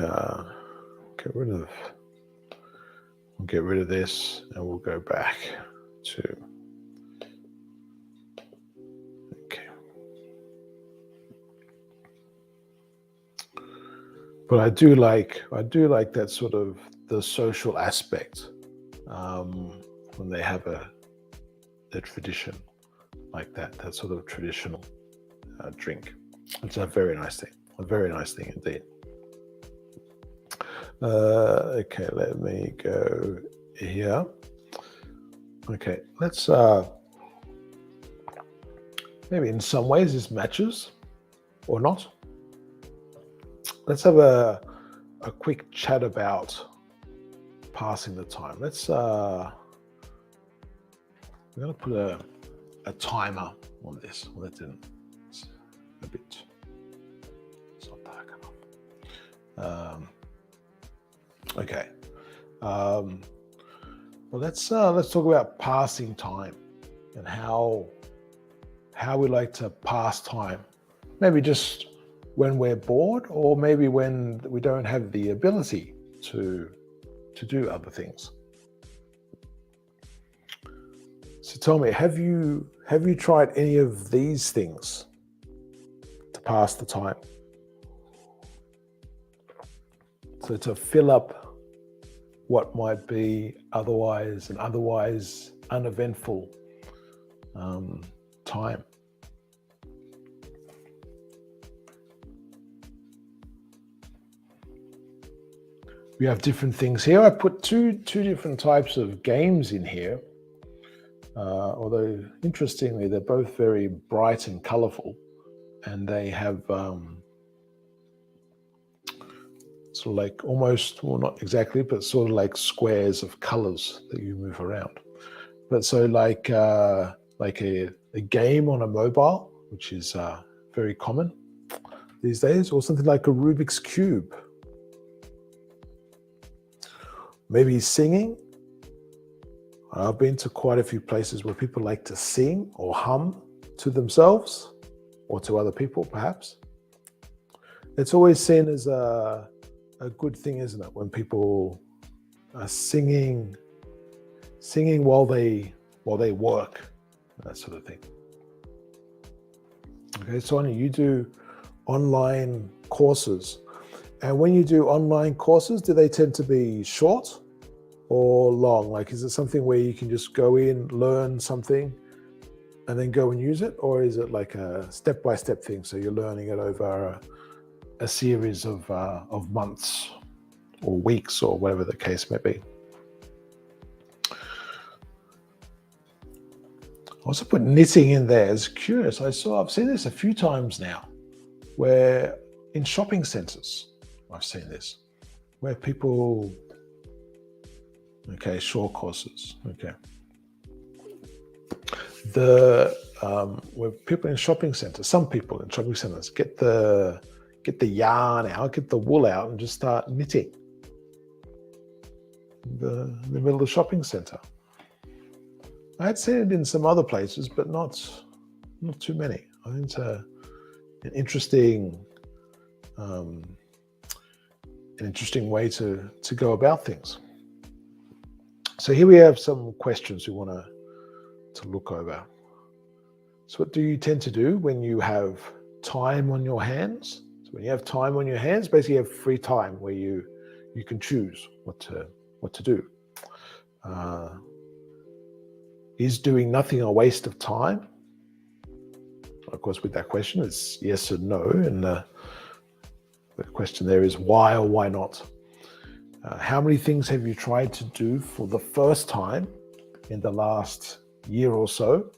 get rid of this, and we'll go back to. Okay. But I do like that sort of the social aspect when they have a tradition like that sort of traditional drink. It's a very nice thing indeed. Okay, let me go here. Okay, let's maybe in some ways this matches or not. Let's have a quick chat about passing the time. Let's we're going to put a timer on this. Well, that didn't. It's a bit. It's not dark enough. Okay. Well, let's talk about passing time and how we like to pass time. Maybe just when we're bored, or maybe when we don't have the ability to do other things. So tell me, have you tried any of these things to pass the time? So to fill up what might be otherwise uneventful time. We have different things here. I put two different types of games in here. Although interestingly, they're both very bright and colorful, and they have sort of like almost, well, not exactly, but sort of like squares of colors that you move around. But so like a game on a mobile, which is very common these days, or something like a Rubik's Cube. Maybe singing. I've been to quite a few places where people like to sing or hum to themselves or to other people, perhaps. It's always seen as a good thing, isn't it? When people are singing while they work, that sort of thing. Okay, Sonia, you do online courses. And when you do online courses, do they tend to be short or long? Like, is it something where you can just go in, learn something, and then go and use it? Or is it like a step-by-step thing? So you're learning it over a series of months or weeks or whatever the case may be. I also put knitting in there. It's curious. I've seen this a few times now, where in shopping centers, I've seen this, where people, okay, short courses, okay. Where people in shopping centers, some people in shopping centers get the yarn out, get the wool out, and just start knitting in the middle of the shopping center. I had seen it in some other places, but not too many. I think it's an interesting um, an interesting way to go about things. So here we have some questions we want to look over. So what do you tend to do when you have time on your hands? So when you have time on your hands, basically you have free time where you can choose what to do. Is doing nothing a waste of time? Of course, with that question, it's yes or no. And the question there is why or why not? How many things have you tried to do for the first time in the last year or so?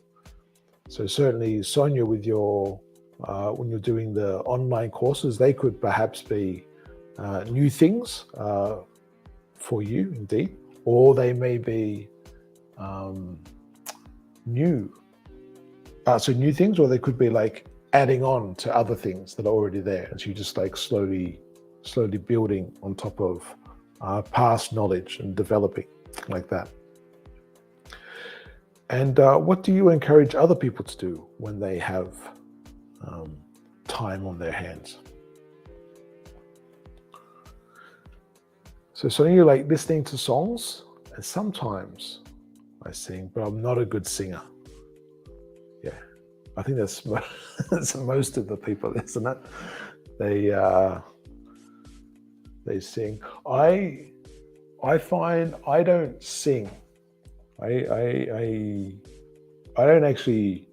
So certainly, Sonia, with your when you're doing the online courses, they could perhaps be new things for you, indeed, or they may be new things, or they could be like adding on to other things that are already there, and so you just like slowly building on top of past knowledge and developing like that. And what do you encourage other people to do when they have time on their hands? So some of you like listening to songs, and sometimes I sing, but I'm not a good singer. Yeah, I think that's most of the people, isn't it? They sing. I find I don't sing. I don't actually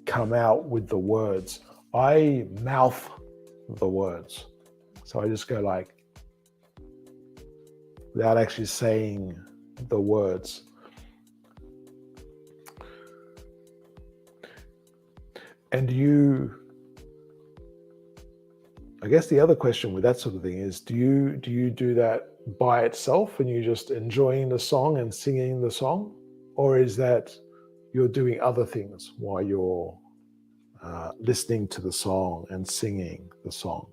come out with the words. I mouth the words. So I just go like, without actually saying the words. And I guess the other question with that sort of thing is, do you do that by itself and you're just enjoying the song and singing the song? Or is that you're doing other things while you're listening to the song and singing the song?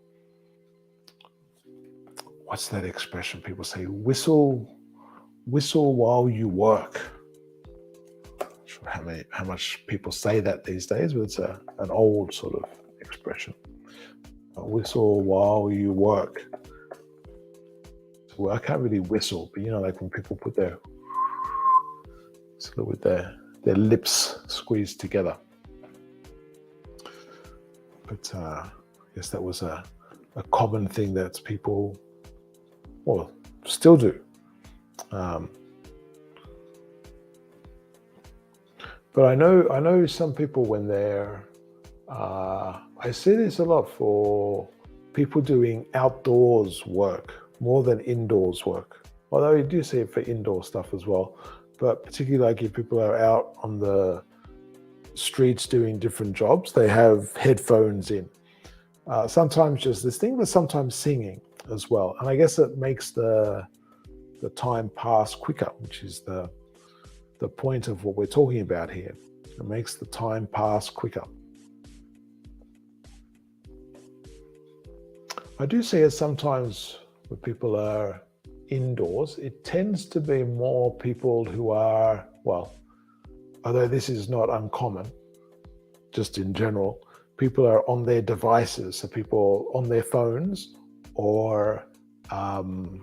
What's that expression people say? Whistle while you work. I'm not sure how much people say that these days, but it's an old sort of expression. Whistle while you work. Well, I can't really whistle, but like when people put their sort of with their lips squeezed together. But I guess that was a common thing that people, well, still do. But I know some people when they're, I see this a lot for people doing outdoors work more than indoors work. Although you do see it for indoor stuff as well, but particularly like if people are out on the streets doing different jobs, they have headphones in. Sometimes just listening, but sometimes singing as well. And I guess it makes the time pass quicker, which is the point of what we're talking about here. It makes the time pass quicker. I do see it sometimes when people are indoors, it tends to be more people who are, well, although this is not uncommon, just in general, people are on their devices, so people on their phones or on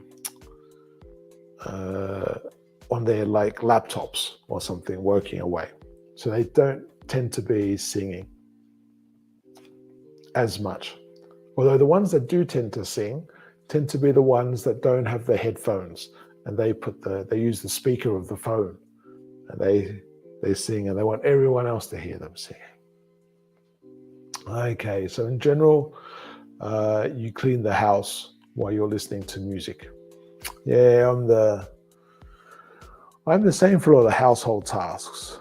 their like laptops or something working away. So they don't tend to be singing as much. Although the ones that do tend to sing tend to be the ones that don't have the headphones and they use the speaker of the phone and they sing and they want everyone else to hear them singing. Okay, so in general, you clean the house while you're listening to music. Yeah, I'm the same for all the household tasks.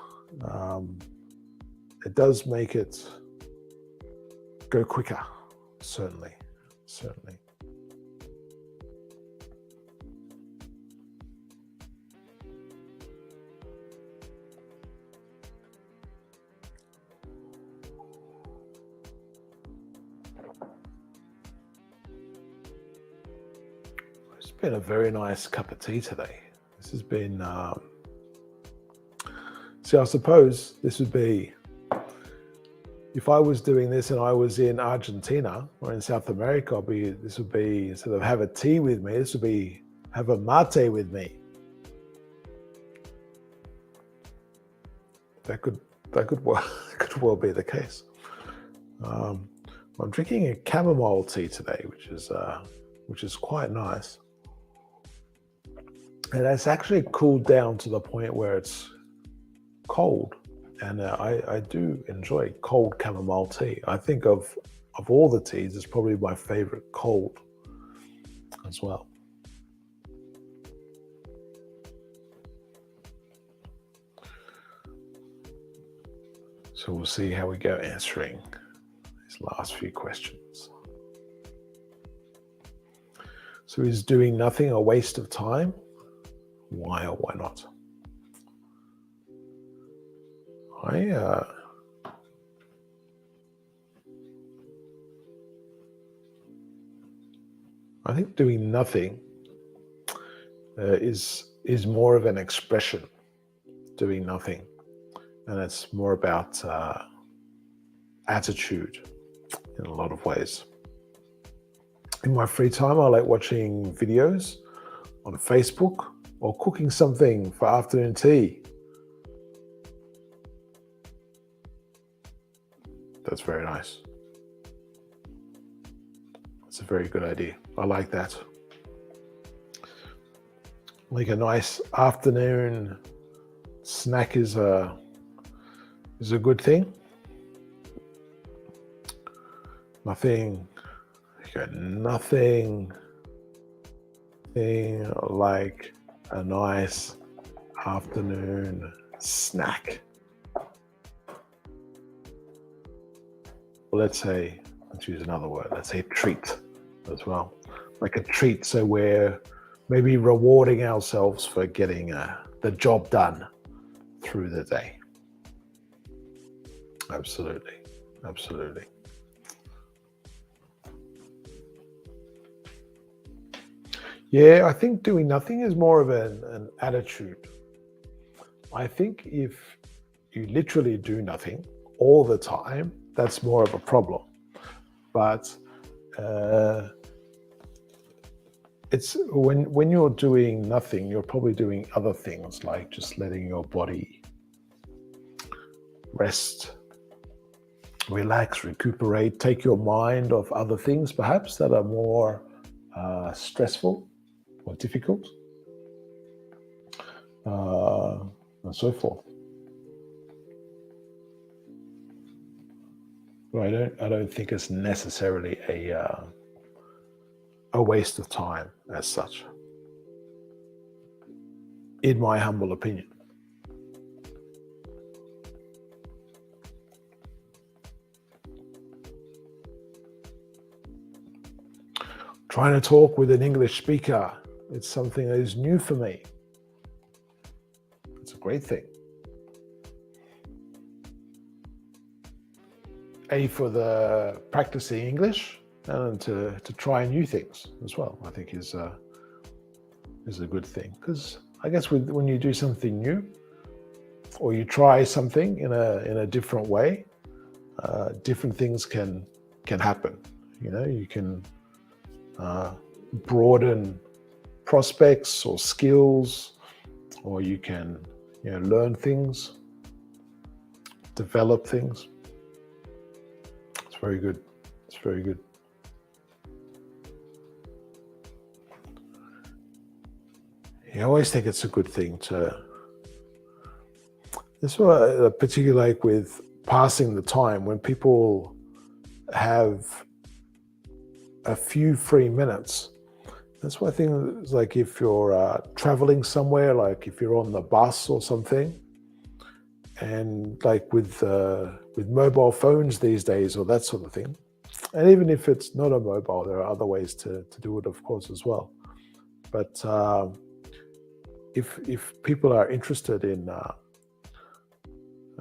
It does make it go quicker, certainly. It's been a very nice cup of tea today. This has been See, I suppose this would be, if I was doing this and I was in Argentina or in South America, this would be, instead of have a tea with me, this would be have a mate with me. That could could well be the case. I'm drinking a chamomile tea today, which is quite nice, and it's actually cooled down to the point where it's cold, and I do enjoy cold chamomile tea. I think of all the teas, it's probably my favorite cold as well. So we'll see how we go answering these last few questions. So is doing nothing a waste of time? Why or why not? I think doing nothing is more of an expression, doing nothing. And it's more about attitude in a lot of ways. In my free time, I like watching videos on Facebook or cooking something for afternoon tea. That's very nice. That's a very good idea. I like that. Like a nice afternoon snack is a good thing. Nothing like a nice afternoon snack. Well, let's use another word. Let's say treat as well. Like a treat, so we're maybe rewarding ourselves for getting the job done through the day. Absolutely. Yeah, I think doing nothing is more of an attitude. I think if you literally do nothing all the time, that's more of a problem. But it's when you're doing nothing, you're probably doing other things, like just letting your body rest, relax, recuperate, take your mind off other things perhaps that are more stressful or difficult, and so forth. Well, I don't think it's necessarily a waste of time as such, in my humble opinion. Trying to talk with an English speaker, it's something that is new for me. It's a great thing. For the practicing English, and to try new things as well, I think is a good thing. Because I guess when you do something new, or you try something in a different way, different things can happen. You can broaden prospects or skills, or you can learn things, develop things. It's very good. It's very good. I always think it's a good thing to. This is particularly like with passing the time, when people have a few free minutes. That's why I think it's like if you're traveling somewhere, like if you're on the bus or something, and like with mobile phones these days or that sort of thing, and even if it's not a mobile, there are other ways to do it, of course, as well. But if people are interested in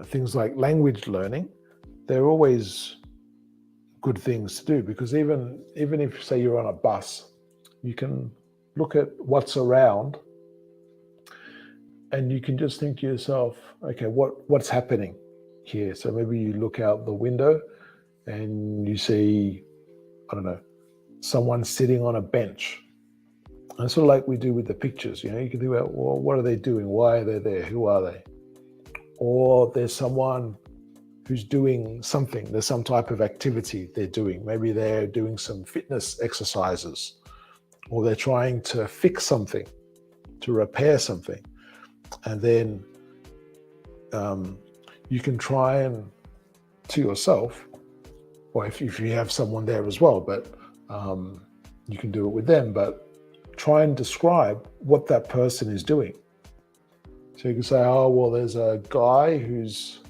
things like language learning, they're always good things to do, because even if, say, you're on a bus, you can look at what's around And you can just think to yourself, okay, what's happening here? So maybe you look out the window and you see, I don't know, someone sitting on a bench. And sort of like we do with the pictures, you can think about, well, what are they doing? Why are they there? Who are they? Or there's someone who's doing something. There's some type of activity they're doing. Maybe they're doing some fitness exercises, or they're trying to fix something, to repair something. And then you can try and, to yourself, or if you have someone there as well, but you can do it with them, but try and describe what that person is doing. So you can say, oh, well, there's a guy who's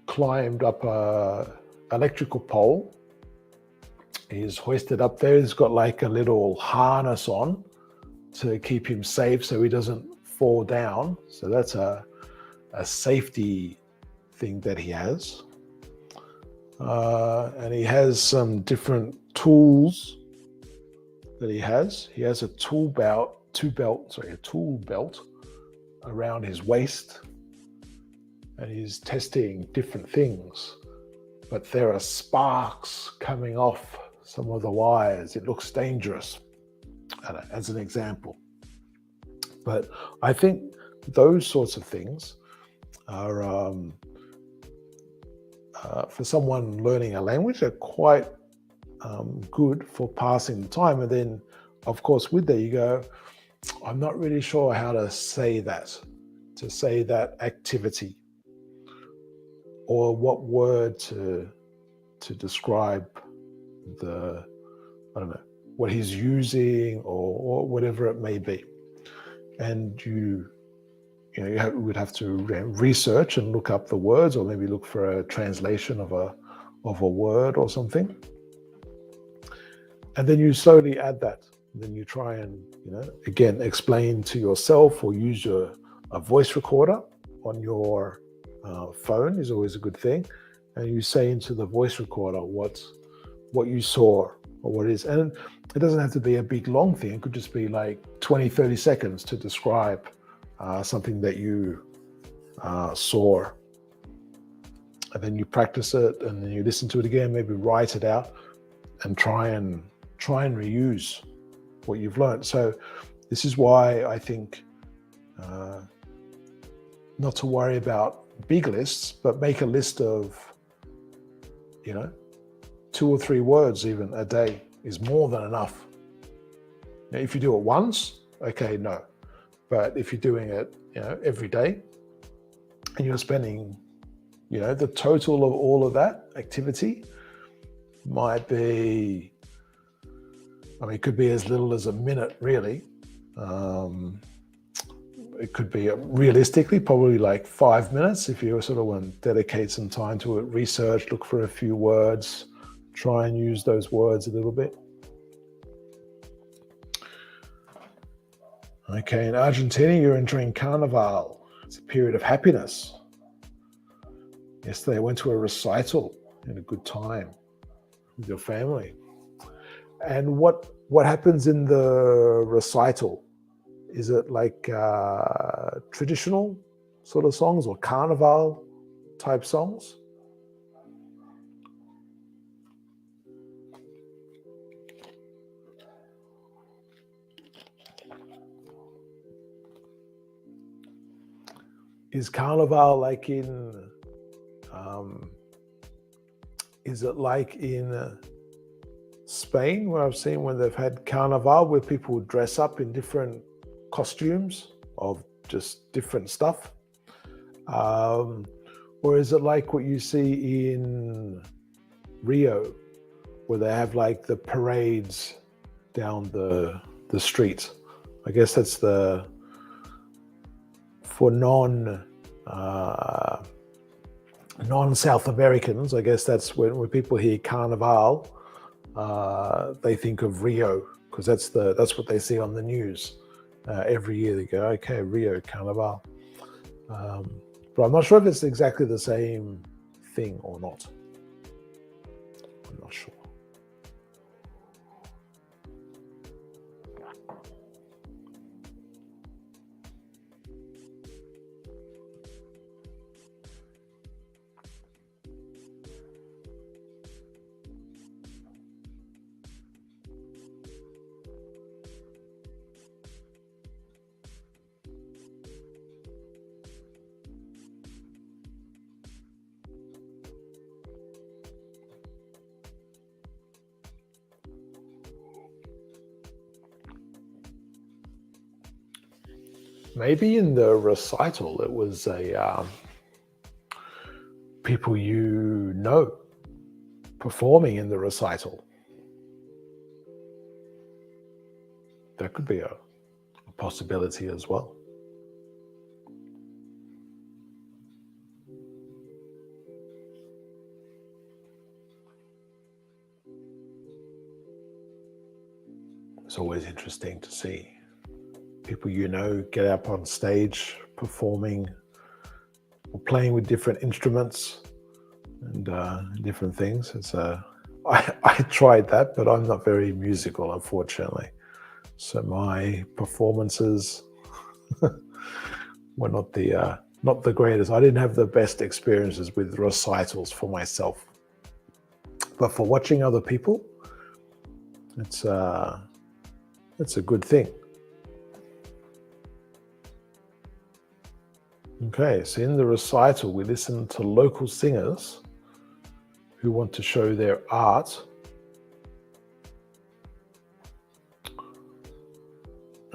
climbed up a electrical pole. He's hoisted up there. He's got like a little harness on to keep him safe so he doesn't fall down. So that's a safety thing that he has. And he has some different tools that he has. He has a tool belt around his waist, and he's testing different things. But there are sparks coming off some of the wires. It looks dangerous, as an example. But I think those sorts of things are, for someone learning a language, are quite good for passing the time. And then, of course, with that, you go, I'm not really sure how to say that activity, or what word to describe what he's using, or whatever it may be. And you would have to research and look up the words, or maybe look for a translation of a word or something. And then you slowly add that. And then you try and, again, explain to yourself, or use a voice recorder on your phone is always a good thing. And you say into the voice recorder what you saw, or what it is. And it doesn't have to be a big, long thing. It could just be like 20, 30 seconds to describe something that you saw. And then you practice it, and then you listen to it again, maybe write it out, and try and reuse what you've learned. So this is why I think not to worry about big lists, but make a list of 2 or 3 words even a day is more than enough. Now, if you do it once, okay, no. But if you're doing it every day, and you're spending the total of all of that activity might be, it could be as little as a minute, really. It could be realistically probably like 5 minutes if you sort of want to dedicate some time to it, research, look for a few words, try and use those words a little bit. Okay, in Argentina, you're entering Carnival. It's a period of happiness. Yesterday, I went to a recital, had a good time with your family. And what happens in the recital? Is it like traditional sort of songs, or carnival type songs? Is carnival like in, is it like in Spain, where I've seen when they've had carnival, where people dress up in different costumes of just different stuff? Or is it like what you see in Rio, where they have like the parades down the street? I guess that's for non-South Americans, I guess that's when people hear carnival, they think of Rio, because that's what they see on the news every year. They go, okay, Rio Carnival. But I'm not sure if it's exactly the same thing or not. I'm not sure. Maybe in the recital, it was people you know performing in the recital. That could be a possibility as well. It's always interesting to see people you know get up on stage performing or playing with different instruments and different things. I tried that, but I'm not very musical, unfortunately. So my performances were not the greatest. I didn't have the best experiences with recitals for myself, but for watching other people, it's a good thing. Okay, so in the recital, we listen to local singers who want to show their art.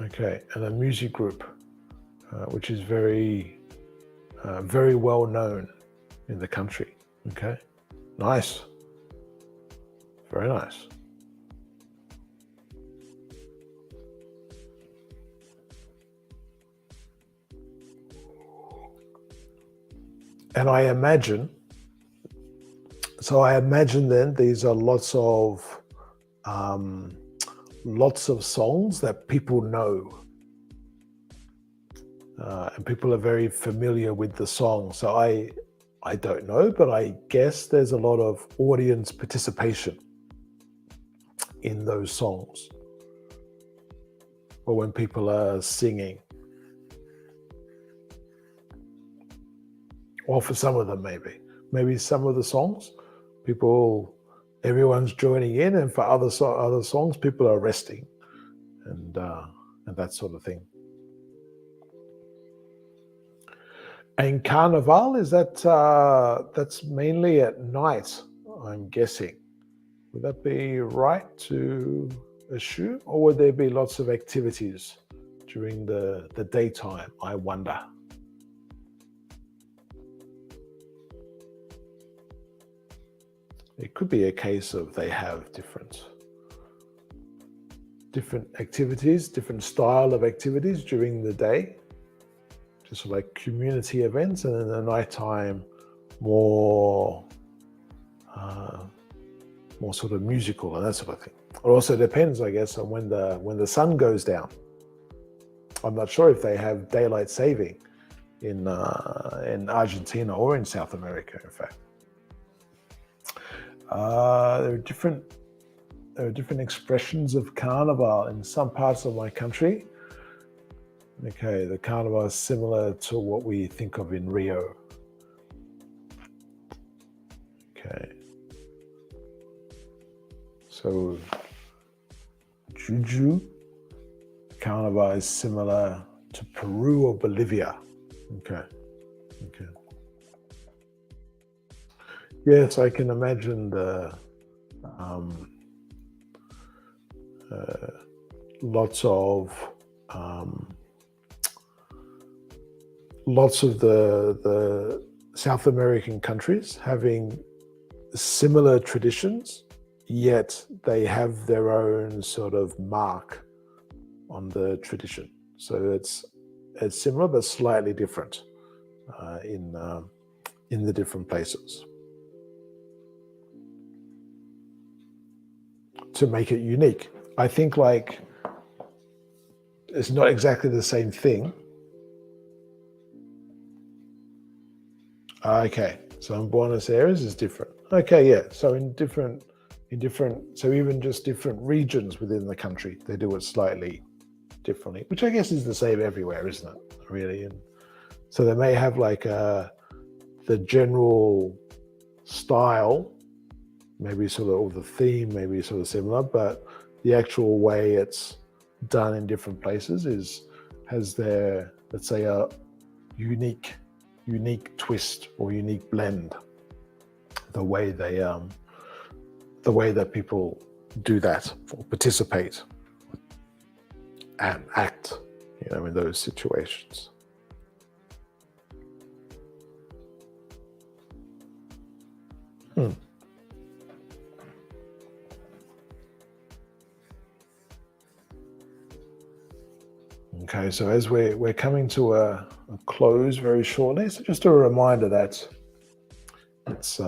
Okay, and a music group, which is very well known in the country. Okay, nice, very nice. And I imagine then these are lots of songs that people know, and people are very familiar with the song. So I don't know, but I guess there's a lot of audience participation in those songs, or when people are singing. Or for some of them, maybe some of the songs, everyone's joining in, and for other songs, people are resting, and that sort of thing. And Carnival, is that's mainly at night, I'm guessing. Would that be right to assume, or would there be lots of activities during the daytime, I wonder? It could be a case of they have different activities, different style of activities during the day, just like community events, and in the nighttime, more sort of musical and that sort of thing. It also depends, I guess, on when the sun goes down. I'm not sure if they have daylight saving in Argentina or in South America, in fact. There are different expressions of Carnival in some parts of my country. Okay, the Carnival is similar to what we think of in Rio. Okay. So, Juju, Carnival is similar to Peru or Bolivia. Okay. Yes, I can imagine the lots of the South American countries having similar traditions, yet they have their own sort of mark on the tradition. So it's similar but slightly different in the different places, to make it unique. I think like it's not exactly the same thing. Okay, so in Buenos Aires is different. Okay, yeah. So in different, so even just different regions within the country, they do it slightly differently, which I guess is the same everywhere, isn't it? Really, and so they may have like the general style, maybe sort of, or the theme, maybe sort of similar, but the actual way it's done in different places has their, let's say, a unique twist or unique blend. The way that people do that or participate and act in those situations. Okay, so as we're coming to a close very shortly, so just a reminder that it's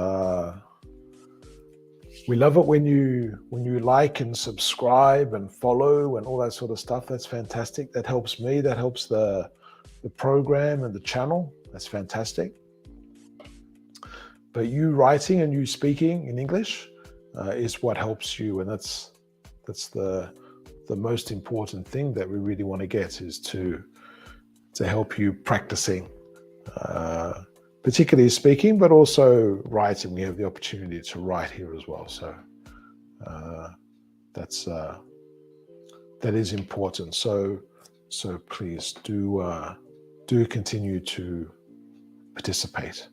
we love it when you like and subscribe and follow and all that sort of stuff. That's fantastic. That helps me. That helps the program and the channel. That's fantastic. But you writing and you speaking in English is what helps you, and that's the most important thing that we really want to get, is to help you practicing, particularly speaking, but also writing. We have the opportunity to write here as well, so that is important. So please do continue to participate.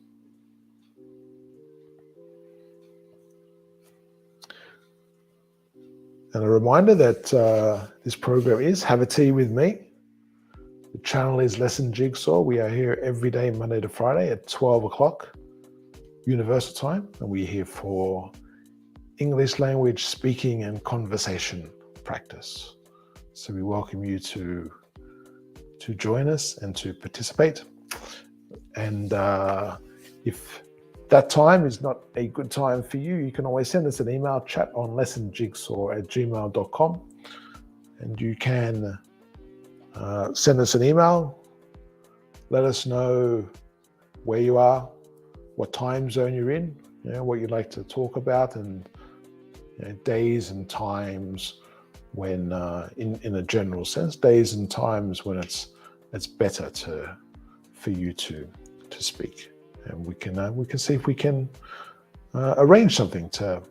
And a reminder that this program is Have a Tea with Me. The channel is Lesson Jigsaw. We are here every day, Monday to Friday at 12 o'clock Universal Time. And we're here for English language speaking and conversation practice. So we welcome you to join us and to participate. And if that time is not a good time for you, you can always send us an email, chat on lessonjigsaw@gmail.com, and you can send us an email. Let us know where you are, what time zone you're in, what you'd like to talk about, and days and times when, in a general sense, days and times when it's better for you to speak. And we can see if we can arrange something to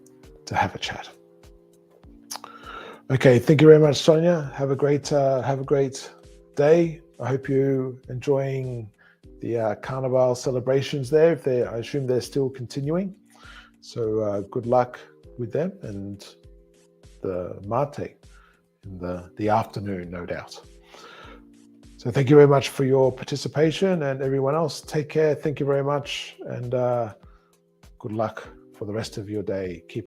have a chat. Okay, thank you very much, Sonia. Have a great day. I hope you're enjoying the Carnival celebrations there. I assume they're still continuing. So good luck with them and the mate in the afternoon, no doubt. So thank you very much for your participation, and everyone else, take care. Thank you very much, and good luck for the rest of your day. Keep